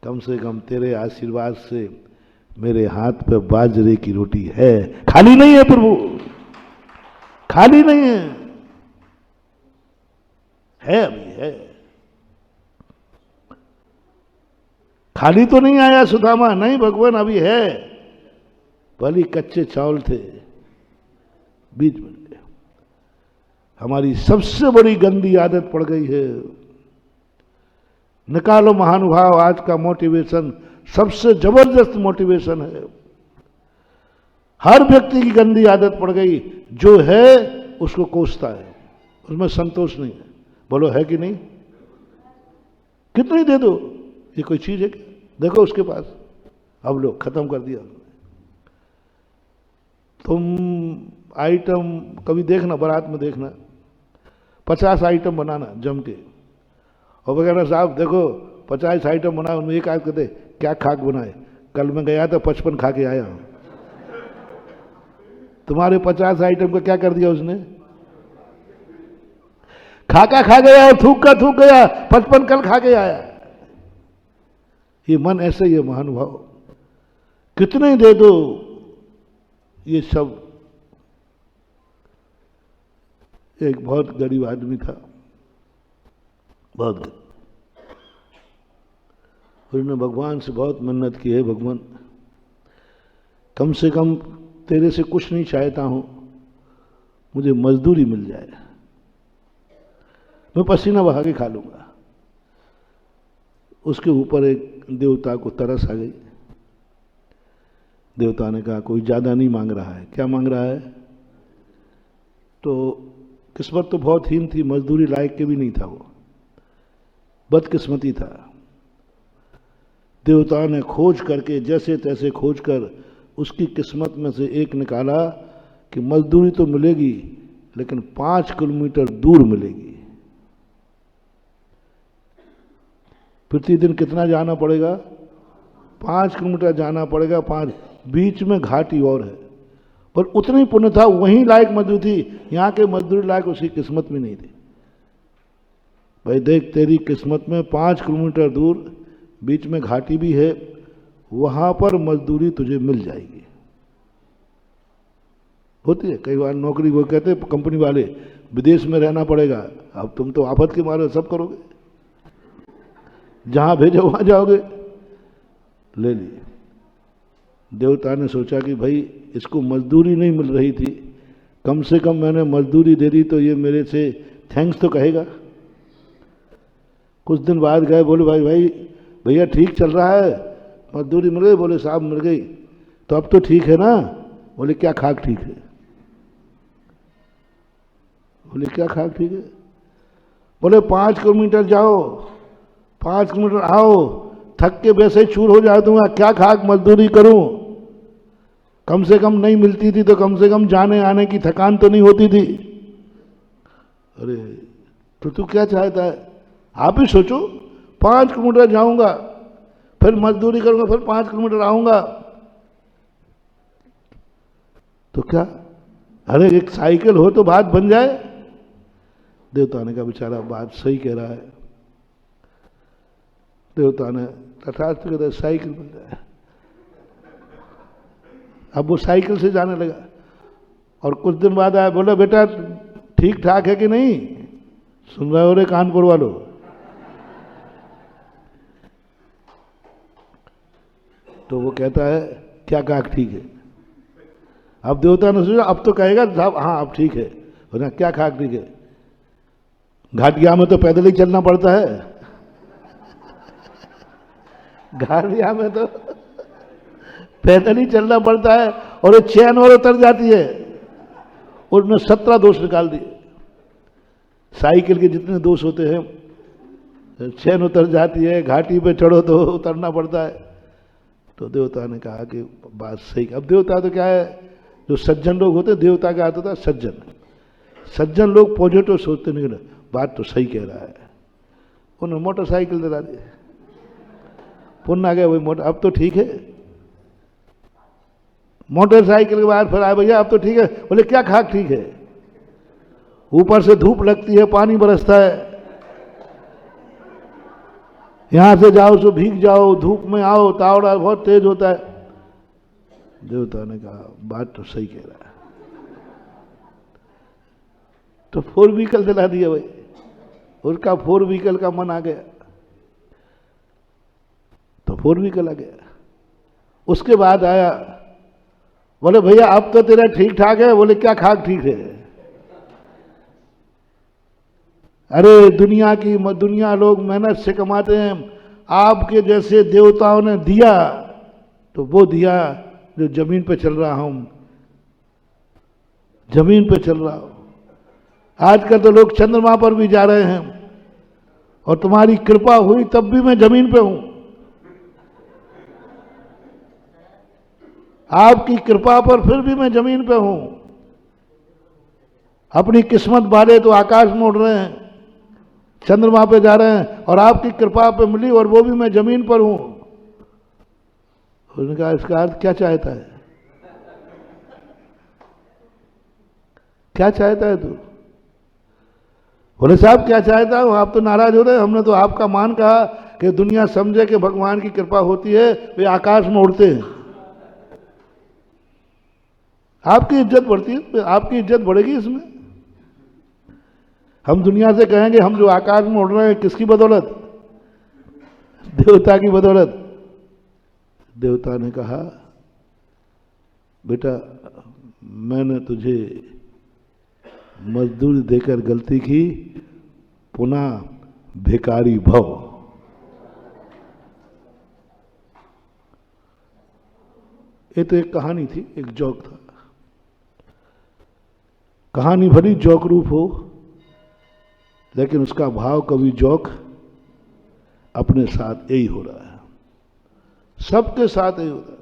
कम से कम तेरे आशीर्वाद से मेरे हाथ पे बाजरे की रोटी है। खाली नहीं है प्रभु, खाली नहीं है अभी है। खाली तो नहीं आया सुदामा, नहीं भगवान, अभी है। भली कच्चे चावल थे, बीज बन गए। हमारी सबसे बड़ी गंदी आदत पड़ गई है। निकालो महानुभाव, आज का मोटिवेशन सबसे जबरदस्त मोटिवेशन है। हर व्यक्ति की गंदी आदत पड़ गई, जो है उसको कोसता है, उसमें संतोष नहीं है। बोलो है कि नहीं? कितनी दे दो, ये कोई चीज है क्या? देखो उसके पास, अब लो, खत्म कर दिया। तुम आइटम कभी देखना, बारात में देखना, 50 आइटम बनाना जम के, और वगैरह साहब देखो 50 आइटम बनाए, उनमें एक आदमी कहते क्या खाक बनाए, कल मैं गया था 55 खा के आया हूं। तुम्हारे 50 आइटम का क्या कर दिया उसने? खाका खा गया और थूक का थूक गया, 55 कल खा के आया। ये मन ऐसे ही है महानुभाव, कितने दे दो। ये सब, एक बहुत गरीब आदमी था, बहुत गरीब, उसने भगवान से बहुत मिन्नत की है, भगवान कम से कम तेरे से कुछ नहीं चाहता हूं, मुझे मजदूरी मिल जाए, मैं पसीना बहा के खा लूंगा। उसके ऊपर एक देवता को तरस आ गई। देवता ने कहा कोई ज्यादा नहीं मांग रहा है। क्या मांग रहा है? तो किस्मत तो बहुत हीन थी, मजदूरी लायक के भी नहीं था, वो बदकिस्मती था। देवता ने खोज करके जैसे तैसे खोज कर उसकी किस्मत में से एक निकाला कि मजदूरी तो मिलेगी लेकिन 5 किलोमीटर दूर मिलेगी। प्रतिदिन कितना जाना पड़ेगा? 5 किलोमीटर जाना पड़ेगा। 5 बीच में घाटी और है, पर उतनी पुण्य था, वहीं लायक मजदूरी थी, यहां के मजदूरी लायक उसकी किस्मत में नहीं थी। भाई देख, तेरी किस्मत में 5 किलोमीटर दूर बीच में घाटी भी है, वहां पर मजदूरी तुझे मिल जाएगी। होती है कई बार नौकरी, वो कहते हैं कंपनी वाले विदेश में रहना पड़ेगा, अब तुम तो आफत के मारे सब करोगे, जहां भेजो वहां जाओगे। ले लिए। देवता ने सोचा कि भाई इसको मजदूरी नहीं मिल रही थी, कम से कम मैंने मजदूरी दे दी तो ये मेरे से थैंक्स तो कहेगा। कुछ दिन बाद गए, बोले भाई भैया ठीक चल रहा है, मजदूरी मिल गई? बोले साहब मिल गई। तो अब तो ठीक है ना? बोले क्या खाक ठीक है? बोले क्या खाक ठीक है? बोले 5 किलोमीटर जाओ, 5 किलोमीटर आओ, थक के वैसे ही चूर हो जा दूंगा, क्या खाक मजदूरी करूं? कम से कम नहीं मिलती थी तो कम से कम जाने आने की थकान तो नहीं होती थी। अरे तो तू क्या चाहता है? आप ही सोचो, 5 किलोमीटर जाऊंगा, फिर मजदूरी करूंगा, फिर 5 किलोमीटर आऊंगा, तो क्या? अरे एक साइकिल हो तो बात बन जाए। देवता ने कहा बेचारा बात सही कह रहा है। देवता ने तथास्तु कहता साइकिल बन जाए। अब वो साइकिल से जाने लगा और कुछ दिन बाद आया, बोला बेटा ठीक ठाक है कि नहीं? सुन रहे हो रे कानपुर वालों? तो वो कहता है क्या कहा ठीक है? अब देवता ने सोचा अब तो कहेगा साहब हाँ अब ठीक है। बोला क्या कहा ठीक है? घाटिया में तो पैदल ही चलना पड़ता है। घाटिया में तो पैदल ही चलना पड़ता है और ये चैन और उतर जाती है। उसने 17 दोष निकाल दिए। साइकिल के जितने दोष होते हैं, चैन उतर जाती है, घाटी पे चढ़ो तो उतरना पड़ता है। तो देवता ने कहा कि बात सही। अब देवता तो क्या है, जो सज्जन लोग होते हैं, देवता का अर्थ होता है सज्जन। सज्जन लोग पॉजिटिव सोचते नहीं, बात तो सही कह रहा है। उन्होंने मोटरसाइकिल दिला दी, पुण्य आ गया वही मोटर। अब तो ठीक है। मोटरसाइकिल के बाद फिर आए भैया अब तो ठीक है। बोले क्या खाक ठीक है? ऊपर से धूप लगती है, पानी बरसता है, यहां से जाओ तो भीग जाओ, धूप में आओ, तावड़ा बहुत तेज होता है। देवता ने कहा बात तो सही कह रहा है। तो 4 व्हीकल दिला दिया भाई। उसका 4 व्हीकल का मन आ गया तो 4 व्हीकल आ गया। उसके बाद आया, बोले भैया अब तो तेरा ठीक ठाक है। बोले क्या खाक ठीक है? अरे दुनिया लोग मेहनत से कमाते हैं, आपके जैसे देवताओं ने दिया तो वो दिया जो जमीन पे चल रहा हूं, जमीन पे चल रहा हूं। आजकल तो लोग चंद्रमा पर भी जा रहे हैं और तुम्हारी कृपा हुई तब भी मैं जमीन पे हूं। आपकी कृपा पर फिर भी मैं जमीन पे हूं। अपनी किस्मत वाले तो आकाश में उड़ रहे हैं, चंद्रमा पे जा रहे हैं, और आपकी कृपा पे मिली और वो भी मैं जमीन पर हूं। उसने कहा इसका अर्थ क्या चाहता है? क्या चाहता है तू? बोले साहब क्या चाहता हूं? आप तो नाराज हो रहे हैं। हमने तो आपका मान कहा कि दुनिया समझे कि भगवान की कृपा होती है, वे आकाश में उड़ते हैं। आपकी इज्जत बढ़ती है, आपकी इज्जत बढ़ेगी इसमें। हम दुनिया से कहेंगे हम जो आकाश में उड़ रहे हैं किसकी बदौलत देवता की बदौलत। देवता ने कहा, बेटा मैंने तुझे मजदूरी देकर गलती की, पुनः भिखारी भव। ये तो एक कहानी थी, एक जोक था। कहानी भली जोक रूप हो, लेकिन उसका भाव कभी जोक अपने साथ यही हो रहा है, सबके साथ यही हो रहा है।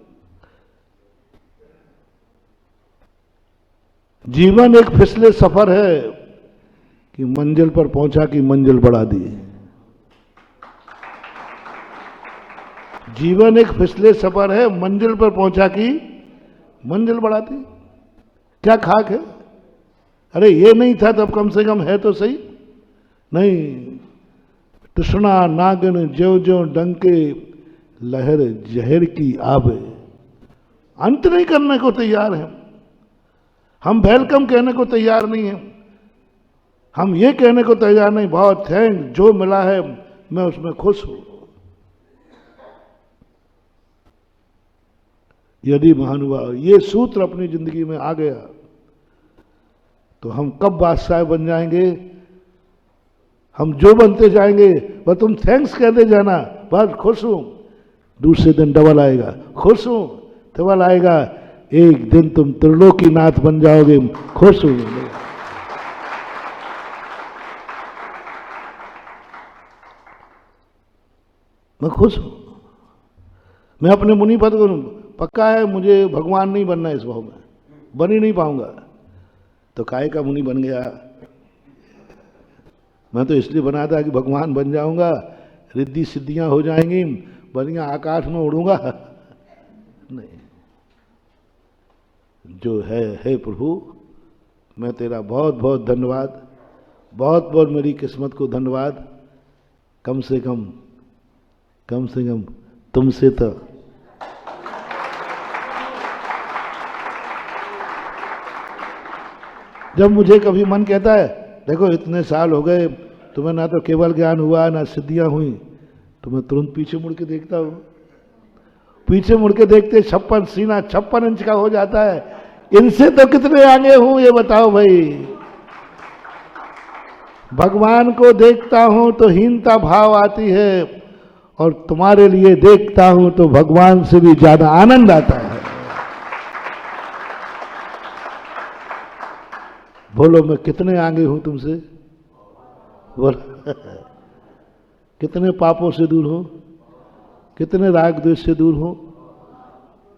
जीवन एक फिसले सफर है कि मंजिल पर पहुंचा कि मंजिल बढ़ा दी। जीवन एक फिसले सफर है, मंजिल पर पहुंचा कि मंजिल बढ़ा दी। क्या खाक है? अरे ये नहीं था तब कम से कम है तो सही। नहीं, तृष्णा नागन ज्यो ज्यो डंके, लहर जहर की आवे। अंत नहीं करने को तैयार है हम, वेलकम कहने को तैयार नहीं है हम, ये कहने को तैयार नहीं बहुत थैंक, जो मिला है मैं उसमें खुश हूं। यदि महानुभाव ये सूत्र अपनी जिंदगी में आ गया तो हम कब बादशाह बन जाएंगे? हम जो बनते जाएंगे वह तुम थैंक्स कहते जाना, बस खुश हूं। दूसरे दिन डबल आएगा, खुश हूं, डबल आएगा, एक दिन तुम त्रिलोकीनाथ बन जाओगे, खुश हूं। मैं खुश हूं। मैं अपने मुनि पद को, पक्का है मुझे भगवान नहीं बनना, इस भाव में बन ही नहीं पाऊंगा। तो काय का मुनि बन गया? मैं तो इसलिए बना था कि भगवान बन जाऊंगा, रिद्धि सिद्धियां हो जाएंगी, बढ़िया आकाश में उड़ूंगा। नहीं, जो है प्रभु, मैं तेरा बहुत बहुत धन्यवाद, बहुत बहुत मेरी किस्मत को धन्यवाद। कम से कम तुमसे तो जब मुझे कभी मन कहता है, देखो इतने साल हो गए तुम्हें ना तो केवल ज्ञान हुआ ना सिद्धियां हुई, तो मैं तुरंत पीछे मुड़ के देखता हूं। पीछे मुड़ के देखते 56 सीना 56 इंच का हो जाता है। इनसे तो कितने आगे हूं ये बताओ भाई। भगवान को देखता हूं तो हीनता भाव आती है, और तुम्हारे लिए देखता हूं तो भगवान से भी ज्यादा आनंद आता है। बोलो मैं कितने आगे हूं तुमसे? बोलो कितने पापों से दूर हूं, कितने राग द्वेष से दूर हूं।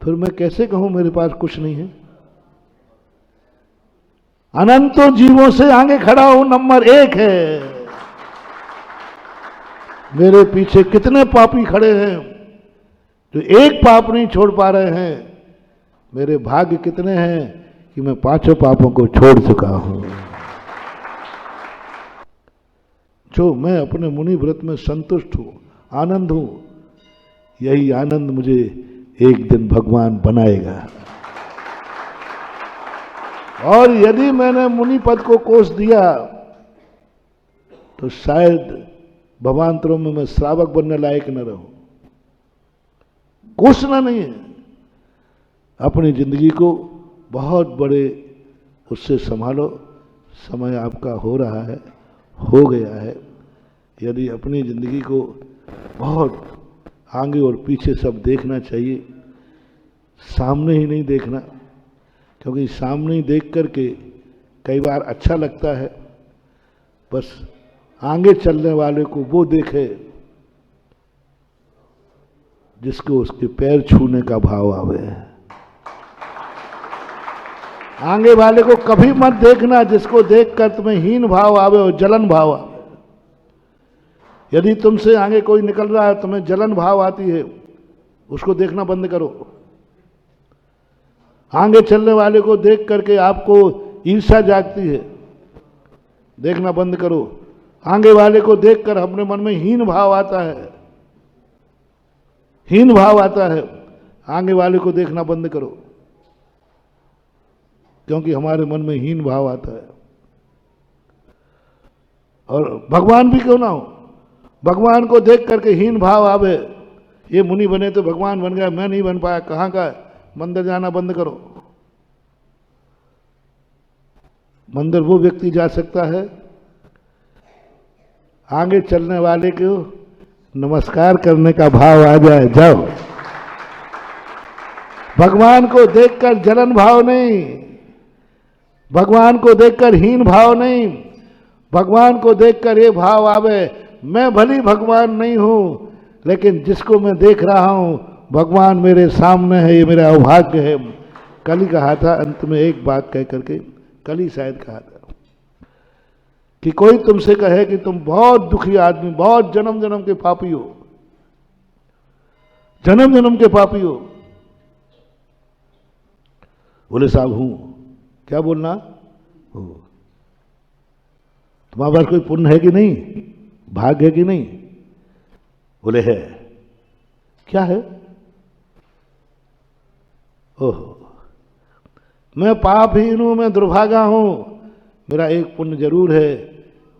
फिर मैं कैसे कहूं मेरे पास कुछ नहीं है? अनंतों जीवों से आगे खड़ा हूं, नंबर 1 है। मेरे पीछे कितने पापी खड़े हैं जो एक पाप नहीं छोड़ पा रहे हैं। मेरे भाग्य कितने हैं कि मैं 5 पापों को छोड़ चुका हूं। जो मैं अपने मुनि व्रत में संतुष्ट हूं, आनंद हूं, यही आनंद मुझे एक दिन भगवान बनाएगा। और यदि मैंने मुनि पद को कोस दिया तो शायद भवांतरों में मैं श्रावक बनने लायक न रहूं। कोसना नहीं है, अपनी जिंदगी को बहुत बड़े उससे संभालो। समय आपका हो रहा है, हो गया है। यदि अपनी जिंदगी को बहुत आगे और पीछे सब देखना चाहिए, सामने ही नहीं देखना, क्योंकि सामने ही देख करके कई बार अच्छा लगता है। बस आगे चलने वाले को वो देखे जिसको उसके पैर छूने का भाव आवे। आगे वाले को कभी मत देखना जिसको देखकर तुम्हें हीन भाव आवे और जलन भाव आवे। यदि तुमसे आगे कोई निकल रहा है, तुम्हें जलन भाव आती है, उसको देखना बंद करो। आगे चलने वाले को देख करके आपको ईर्ष्या जागती है, देखना बंद करो। आगे वाले को देखकर अपने मन में हीन भाव आता है, हीन भाव आता है, आगे वाले को देखना बंद करो, क्योंकि हमारे मन में हीन भाव आता है। और भगवान भी क्यों ना हो, भगवान को देख करके हीन भाव आवे, ये मुनि बने तो भगवान बन गया, मैं नहीं बन पाया, कहाँ का है? मंदिर जाना बंद करो। मंदिर वो व्यक्ति जा सकता है आगे चलने वाले को नमस्कार करने का भाव आ जाए, जाओ। भगवान को देखकर जलन भाव नहीं, भगवान को देखकर हीन भाव नहीं, भगवान को देखकर ये भाव आवे, मैं भली भगवान नहीं हूं, लेकिन जिसको मैं देख रहा हूं भगवान मेरे सामने है, ये मेरा अभाग्य है। कल ही कहा था, अंत में एक बात कह करके, कल ही शायद कहा था कि कोई तुमसे कहे कि तुम बहुत दुखी आदमी, बहुत जन्म जन्म के पापी हो, जन्म जन्म के पापी हो। बोले साहब हूं, क्या बोलना हो? तुम्हारे पास कोई पुण्य है कि नहीं, भाग्य है कि नहीं? बोले है। क्या है? ओहो, मैं पापहीन हूं, मैं दुर्भागा हूं। मेरा एक पुण्य जरूर है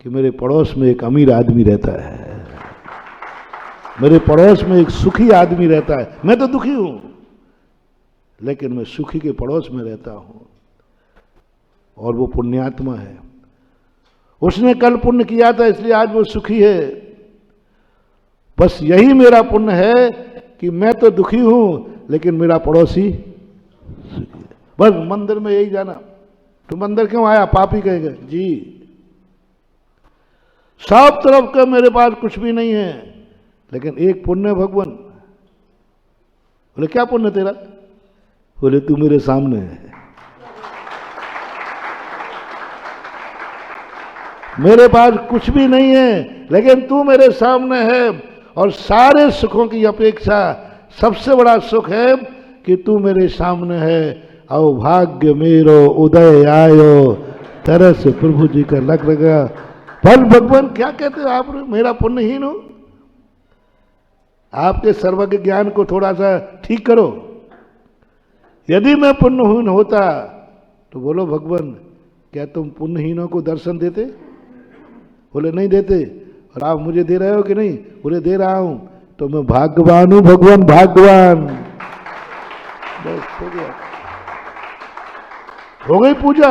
कि मेरे पड़ोस में एक अमीर आदमी रहता है, मेरे पड़ोस में एक सुखी आदमी रहता है। मैं तो दुखी हूं, लेकिन मैं सुखी के पड़ोस में रहता हूं, और वो पुण्यात्मा है। उसने कल पुण्य किया था, इसलिए आज वो सुखी है। बस यही मेरा पुण्य है कि मैं तो दुखी हूं, लेकिन मेरा पड़ोसी सुखी है। बस मंदिर में यही जाना। तो मंदिर क्यों आया? पापी कहेगा जी, सब तरफ का मेरे पास कुछ भी नहीं है, लेकिन एक पुण्य है भगवान। बोले क्या पुण्य तेरा? बोले तू मेरे सामने है, मेरे पास कुछ भी नहीं है, लेकिन तू मेरे सामने है। और सारे सुखों की अपेक्षा सबसे बड़ा सुख है कि तू मेरे सामने है। अभाग्य मेरो उदय आयो, तरस प्रभु जी का लग लगा। पर भगवान क्या कहते हो आप? मेरा पुण्यहीन हो? आपके सर्वज्ञ ज्ञान को थोड़ा सा ठीक करो। यदि मैं पुण्यहीन होता तो बोलो भगवान, क्या तुम पुण्यहीनों को दर्शन देते? बोले नहीं देते। और आप मुझे दे रहे हो कि नहीं? बोले दे रहा हूं। तो मैं भाग्यवान हूं भगवान, भाग्यवान। बस हो गया, हो गई पूजा,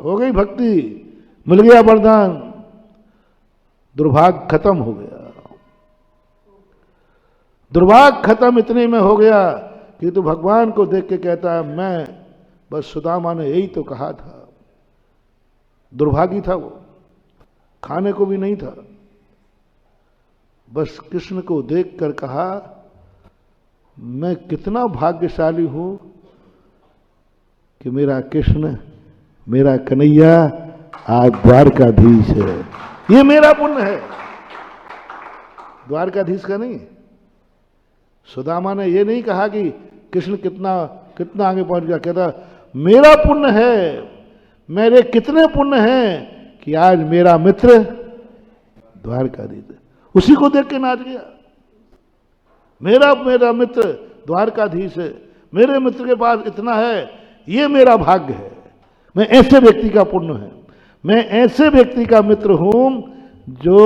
हो गई भक्ति, मिल गया वरदान, दुर्भाग्य खत्म हो गया। दुर्भाग्य खत्म इतने में हो गया कि तू भगवान को देख के कहता है मैं, बस सुदामा ने यही तो कहा था। दुर्भागी था वो, खाने को भी नहीं था, बस कृष्ण को देखकर कहा मैं कितना भाग्यशाली हूं कि मेरा कृष्ण, मेरा कन्हैया आज द्वारकाधीश है। ये मेरा पुण्य है, द्वारकाधीश का नहीं। सुदामा ने ये नहीं कहा कि कृष्ण कितना कितना आगे पहुंच गया, कहता मेरा पुण्य है, मेरे कितने पुण्य हैं कि आज मेरा मित्र द्वारकाधीश है। उसी को देख के नाच गया। मेरा मित्र द्वारकाधीश है, मेरे मित्र के पास इतना है, ये मेरा भाग्य है। मैं ऐसे व्यक्ति का पुण्य है, मैं ऐसे व्यक्ति का मित्र हूं जो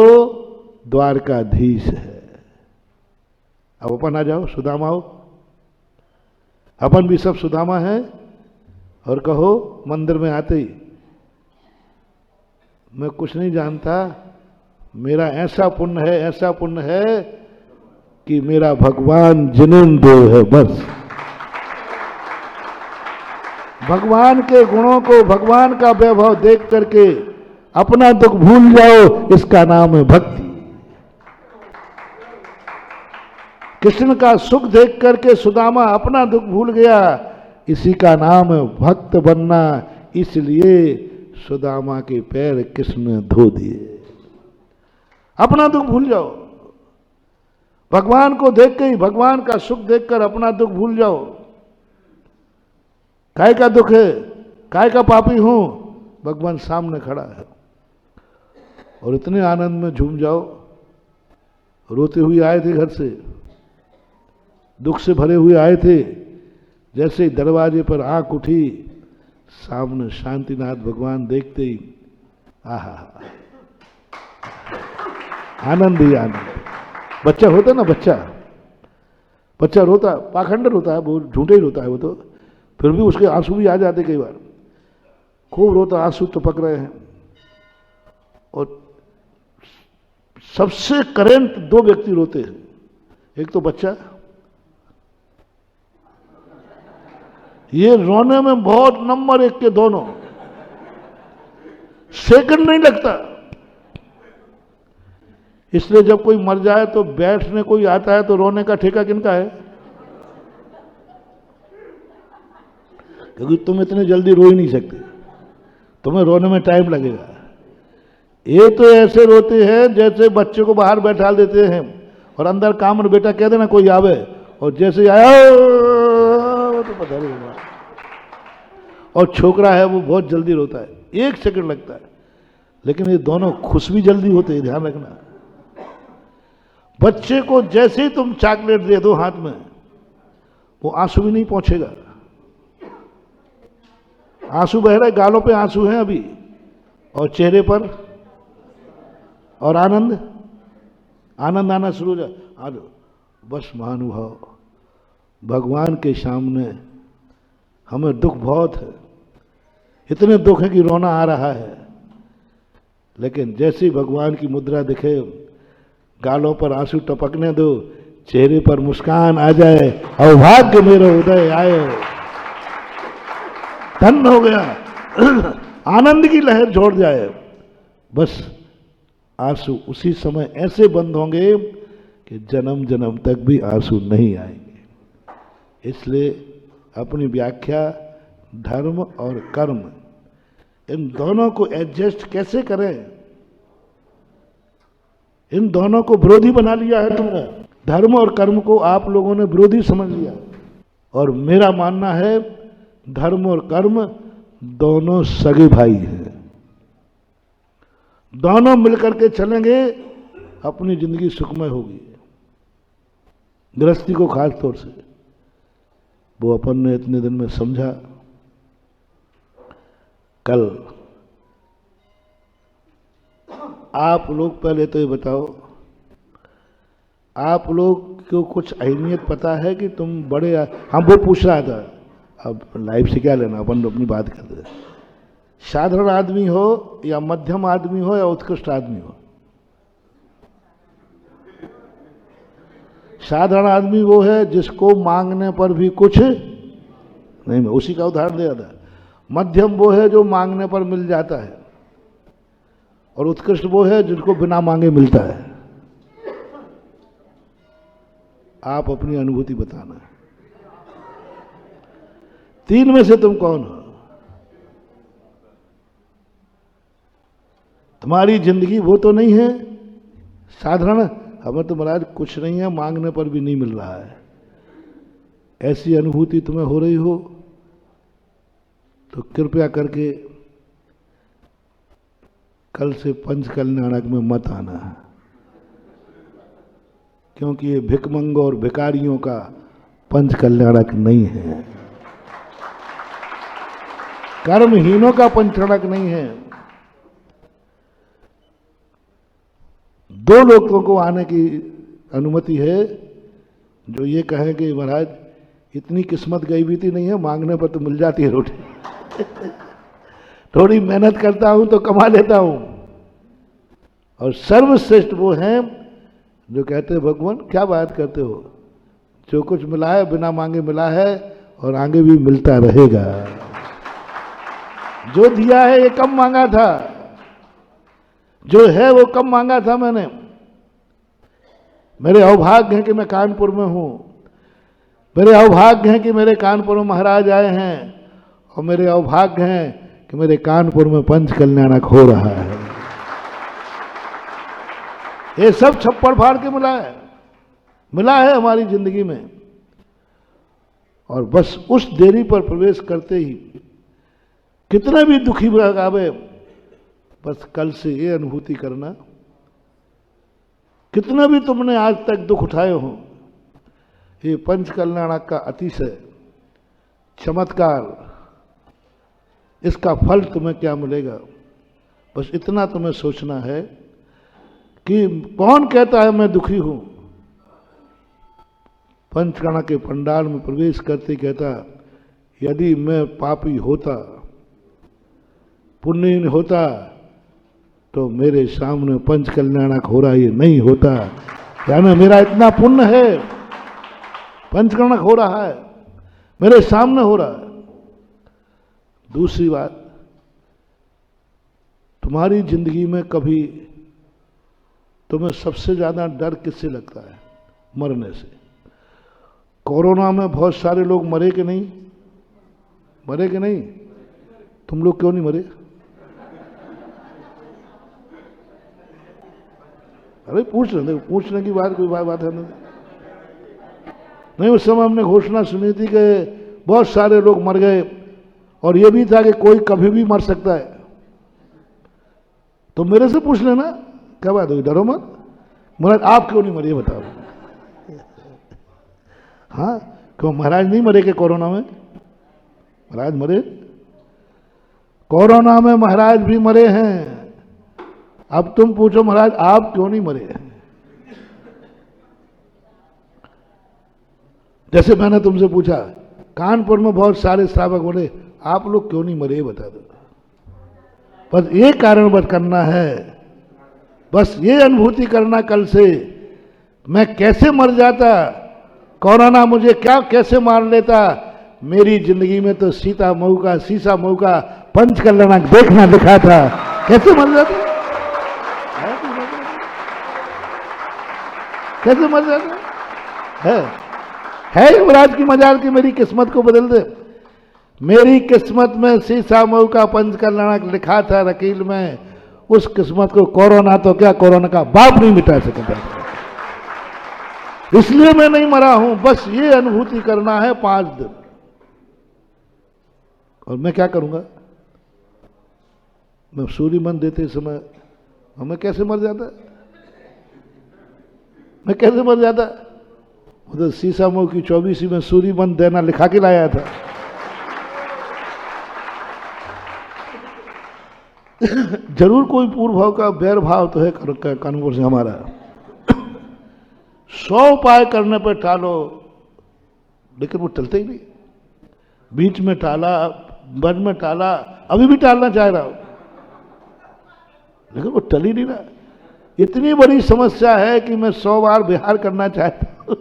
द्वारकाधीश है। अब अपन आ जाओ, सुदामा हो, अपन भी सब सुदामा है। और कहो मंदिर में आते ही मैं कुछ नहीं जानता, मेरा ऐसा पुण्य है, ऐसा पुण्य है कि मेरा भगवान जिनेन देव है। बस भगवान के गुणों को, भगवान का वैभव देख करके अपना दुख भूल जाओ, इसका नाम है भक्ति। कृष्ण का सुख देख करके सुदामा अपना दुख भूल गया, इसी का नाम है भक्त बनना। इसलिए सुदामा के पैर कृष्ण ने धो दिए। अपना दुख भूल जाओ, भगवान को देख के ही, भगवान का सुख देखकर अपना दुख भूल जाओ। काय का दुख है, काय का पापी हूं, भगवान सामने खड़ा है, और इतने आनंद में झूम जाओ। रोते हुए आए थे घर से, दुख से भरे हुए आए थे, जैसे ही दरवाजे पर आंख उठी, सामने शांतिनाथ भगवान देखते ही आहा, आनंद ही आनंद। बच्चा होता ना, बच्चा रोता, पाखंडर होता है वो, झूठे ही रोता है वो तो, फिर भी उसके आंसू भी आ जाते कई बार, खूब रोता, आंसू टपक रहे हैं। और सबसे करेंट दो व्यक्ति रोते हैं, एक तो बच्चा, ये रोने में बहुत नंबर एक के दोनों, सेकंड नहीं लगता। इसलिए जब कोई मर जाए तो बैठने कोई आता है तो रोने का ठेका किनका है? क्योंकि तुम इतने जल्दी रो ही नहीं सकते, तुम्हें रोने में टाइम लगेगा। ये तो ऐसे रोते हैं जैसे बच्चे को बाहर बैठा देते हैं और अंदर काम और बेटा कह देना कोई आवे, और जैसे आया वो तो पता नहीं होगा। और छोकरा है वो बहुत जल्दी रोता है, 1 सेकंड लगता है। लेकिन ये दोनों खुश भी जल्दी होते हैं, ध्यान रखना। बच्चे को जैसे ही तुम चॉकलेट दे दो हाथ में, वो आंसू भी नहीं पहुंचेगा। आंसू बह रहे, गालों पे आंसू हैं अभी, और चेहरे पर, और आनंद आना शुरू हो जाए। आ जाओ, बस महानुभाव, भगवान के सामने हमें दुख बहुत है, इतने दुख है कि रोना आ रहा है। लेकिन जैसे ही भगवान की मुद्रा दिखे, गालों पर आंसू टपकने दो, चेहरे पर मुस्कान आ जाए, अभाग्य मेरा उदय आए, धन्य हो गया, आनंद की लहर जोड़ जाए, बस आंसू उसी समय ऐसे बंद होंगे कि जन्म जन्म तक भी आंसू नहीं आएंगे। इसलिए अपनी व्याख्या धर्म और कर्म, इन दोनों को एडजस्ट कैसे करें? इन दोनों को विरोधी बना लिया है तुमने। धर्म और कर्म को आप लोगों ने विरोधी समझ लिया, और मेरा मानना है धर्म और कर्म दोनों सगे भाई हैं। दोनों मिलकर के चलेंगे, अपनी जिंदगी सुखमय होगी। गृहस्थी को खास तौर से वो अपन ने इतने दिन में समझा। कल आप लोग पहले तो ये बताओ, आप लोग को कुछ अहमियत पता है कि तुम बड़े, हम वो पूछ रहा था, अब लाइफ से क्या लेना, अपन अपनी बात करते हैं। साधारण आदमी हो या मध्यम आदमी हो या उत्कृष्ट आदमी हो, साधारण आदमी वो है जिसको मांगने पर भी कुछ नहीं, मैं उसी का उदाहरण दे रहा था। मध्यम वो है जो मांगने पर मिल जाता है, और उत्कृष्ट वो है जिसको बिना मांगे मिलता है। आप अपनी अनुभूति बताना, 3 में से तुम कौन हो? तुम्हारी जिंदगी वो तो नहीं है साधारण, हमें तो महाराज कुछ नहीं है, मांगने पर भी नहीं मिल रहा है, ऐसी अनुभूति तुम्हें हो रही हो तो कृपया करके कल से पंच कल्याणक में मत आना, क्योंकि ये भिकमंगों और भिकारियों का पंच कल्याणक नहीं है, कर्महीनों का पंच कल्याणक नहीं है। 2 लोगों को आने की अनुमति है जो ये कहें कि महाराज इतनी किस्मत गई बीती नहीं है, मांगने पर तो मिल जाती है रोटी थोड़ी मेहनत करता हूं तो कमा लेता हूं। और सर्वश्रेष्ठ वो हैं जो कहते हैं भगवान क्या बात करते हो, जो कुछ मिला है बिना मांगे मिला है और आगे भी मिलता रहेगा। जो दिया है ये कम मांगा था, जो है वो कम मांगा था मैंने। मेरे अभाग्य हैं कि मैं कानपुर में हूं, मेरे अभाग्य हैं कि मेरे कानपुर में महाराज आए हैं, और मेरे अभाग्य हैं कि मेरे कानपुर में पंच कल्याणक हो रहा है। ये सब छप्पड़ फाड़ के मिला है हमारी जिंदगी में। और बस उस देरी पर प्रवेश करते ही कितना भी दुखी आवे, बस कल से ये अनुभूति करना, कितना भी तुमने आज तक दुख उठाए हो, ये पंच कल्याणक का अतिशय चमत्कार, इसका फल तुम्हें क्या मिलेगा, बस इतना तुम्हें सोचना है कि कौन कहता है मैं दुखी हूं। पंचकर्णा के पंडाल में प्रवेश करते कहता, यदि मैं पापी होता, पुण्यहीन होता, तो मेरे सामने पंचकल्याणक हो रहा ये नहीं होता। यानी मेरा इतना पुण्य है, पंचकर्णक हो रहा है, मेरे सामने हो रहा है। दूसरी बात, तुम्हारी जिंदगी में कभी तुम्हें सबसे ज्यादा डर किससे लगता है? मरने से। कोरोना में बहुत सारे लोग मरे कि नहीं? मरे कि नहीं? तुम लोग क्यों नहीं मरे? अरे पूछने की बात, कोई बात है नहीं। उस समय हमने घोषणा सुनी थी कि बहुत सारे लोग मर गए, और यह भी था कि कोई कभी भी मर सकता है। तो मेरे से पूछ लेना, क्या बात हुई, डरो मत। महाराज आप क्यों नहीं मरे बताओ। हाँ, क्यों महाराज नहीं मरे के कोरोना में? महाराज मरे, कोरोना में महाराज भी मरे हैं। अब तुम पूछो महाराज आप क्यों नहीं मरे? जैसे मैंने तुमसे पूछा, कानपुर में बहुत सारे श्रावक मरे, आप लोग क्यों नहीं मरे बता दो। बस ये कारण बस करना है, बस ये अनुभूति करना कल से, मैं कैसे मर जाता, कोरोना मुझे क्या कैसे मार लेता। मेरी जिंदगी में तो सीता मऊ का, सीसा मऊ का पंचकल्याणक देखना लिखा था, कैसे मर जाता, कैसे मर जाता है युवराज की मजाल की मेरी किस्मत को बदल दे। मेरी किस्मत में सीसा मऊ का पंचकल्याणक लिखा था रकील में, उस किस्मत को कोरोना तो क्या, कोरोना का बाप नहीं मिटा सकता। इसलिए मैं नहीं मरा हूं, बस ये अनुभूति करना है 5 दिन। और मैं क्या करूंगा? मैं सूर्य मन देते समय मैं कैसे मर जाता, मैं कैसे मर जाता। उधर सीसा मऊ की 24वीं में सूर्य मन देना लिखा के लाया था। जरूर कोई पूर्व भाव का बैर भाव तो है कानून से हमारा। 100 उपाय करने पर टालो, लेकिन वो टलते ही नहीं। बीच में टाला, मन में टाला, अभी भी टालना चाह रहा हूं, लेकिन वो टल ही नहीं रहा। इतनी बड़ी समस्या है कि मैं 100 बार बिहार करना चाहता हूं,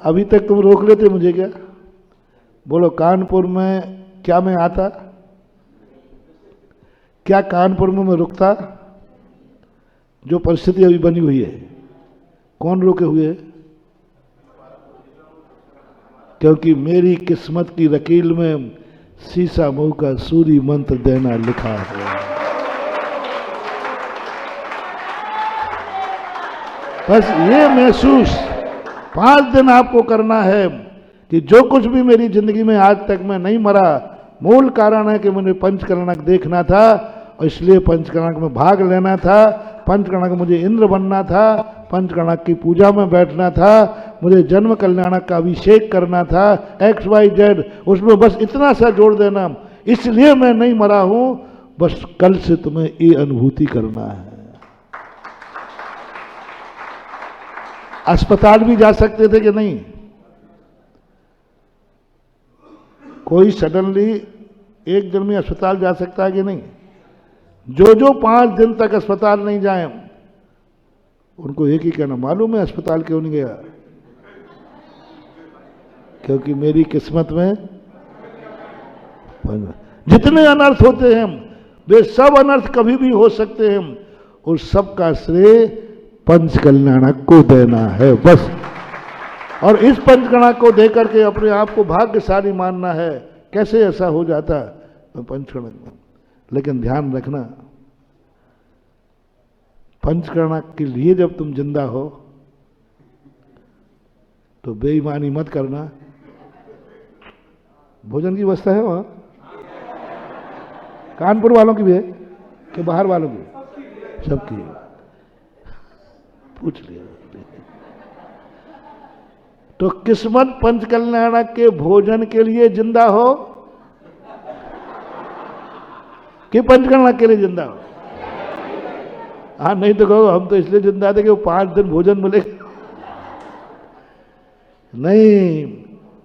अभी तक तुम रोक लेते मुझे क्या? बोलो कानपुर में क्या मैं आता, क्या कानपुर में मैं रुकता? जो परिस्थिति अभी बनी हुई है, कौन रोके हुए है? क्योंकि मेरी किस्मत की रकील में सीसा मऊ का सूर्य मंत्र देना लिखा है। बस ये महसूस 5 दिन आपको करना है कि जो कुछ भी मेरी जिंदगी में आज तक मैं नहीं मरा, मूल कारण है कि मुझे पंचकल्याणक देखना था, और इसलिए पंचकल्याणक में भाग लेना था। पंचकल्याणक मुझे इंद्र बनना था, पंचकल्याणक की पूजा में बैठना था, मुझे जन्म कल्याणक का अभिषेक करना था, XYZ, उसमें बस इतना सा जोड़ देना। इसलिए मैं नहीं मरा हूं, बस कल से तुम्हें ये अनुभूति करना है। अस्पताल भी जा सकते थे कि नहीं? कोई सडनली एक दिन में अस्पताल जा सकता है कि नहीं? जो 5 दिन तक अस्पताल नहीं जाए, उनको एक ही कहना, मालूम है अस्पताल क्यों नहीं गया? क्योंकि मेरी किस्मत में जितने अनर्थ होते हैं, वे सब अनर्थ कभी भी हो सकते हैं, और सबका श्रेय पंचकल्याणक को देना है बस। और इस पंचकल्याणक को देकर के अपने आप को भाग्यशाली मानना है। कैसे ऐसा हो जाता? पंचकल्याणक में। लेकिन ध्यान रखना, पंचकल्याणक के लिए जब तुम जिंदा हो तो बेईमानी मत करना। भोजन की व्यवस्था है वहां? कानपुर वालों की भी है कि बाहर वालों की? सबकी। पूछ लिया। तो किस्मत पंचकल्याणक के भोजन के लिए जिंदा हो कि पंचकल्याणक के लिए जिंदा हो? हाँ, नहीं तो कहो हम तो इसलिए जिंदा थे कि वो 5 दिन भोजन मिलेगा। नहीं,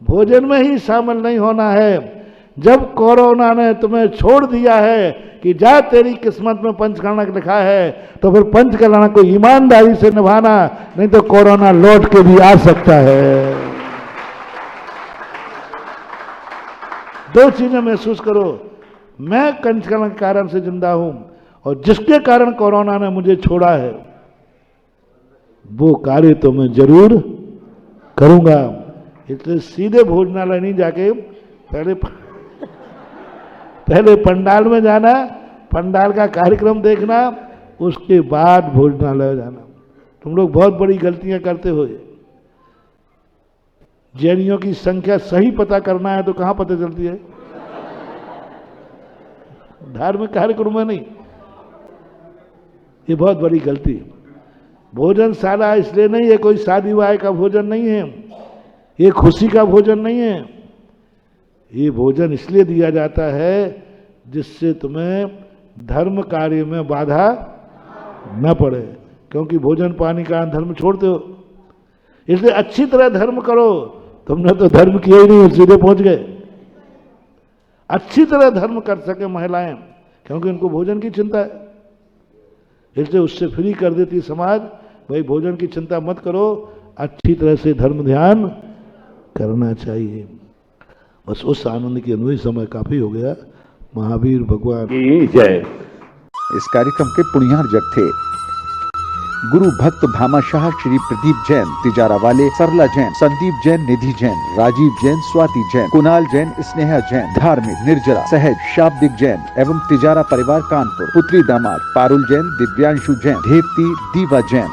भोजन में ही शामिल नहीं होना है। जब कोरोना ने तुम्हें छोड़ दिया है कि जा तेरी किस्मत में पंचकर्णक लिखा है, तो फिर पंचकर्णक को ईमानदारी से निभाना, नहीं तो कोरोना लौट के भी आ सकता है। 2 चीजें महसूस करो, मैं पंचकर्णक के कारण से जिंदा हूं और जिसके कारण कोरोना ने मुझे छोड़ा है वो कार्य तो मैं जरूर करूंगा। इसलिए सीधे भोजनालय नहीं जाके पहले पंडाल में जाना, पंडाल का कार्यक्रम देखना, उसके बाद भोजनालय जाना। तुम लोग बहुत बड़ी गलतियां करते हो। जैनियों की संख्या सही पता करना है तो कहां पता चलती है? धार्मिक कार्यक्रम में नहीं। ये बहुत बड़ी गलती है। भोजनशाला इसलिए नहीं है कोई शादी विवाह का भोजन नहीं है, ये खुशी का भोजन नहीं है। ये भोजन इसलिए दिया जाता है जिससे तुम्हें धर्म कार्य में बाधा न पड़े, क्योंकि भोजन पानी का धर्म छोड़ते हो। इसलिए अच्छी तरह धर्म करो। तुमने तो धर्म किया ही नहीं, सीधे पहुंच गए। अच्छी तरह धर्म कर सके महिलाएं, क्योंकि उनको भोजन की चिंता है, इसलिए उससे फ्री कर देती समाज। भाई भोजन की चिंता मत करो, अच्छी तरह से धर्म ध्यान करना चाहिए। बस उस आनंद की अनुभूति। समय काफी हो गया। महावीर भगवान की जय। इस कार्यक्रम के पुण्यार्जक थे गुरु भक्त भामाशाह श्री प्रदीप जैन, तिजारा वाले सरला जैन, संदीप जैन, निधि जैन, राजीव जैन, स्वाति जैन, कुणाल जैन, स्नेहा जैन, धार्मिक, निर्जरा, सहज, शाब्दिक जैन एवं तिजारा परिवार कानपुर, पुत्री दामाद पारुल जैन, दिव्यांशु जैन, धेवती, दीवा जैन।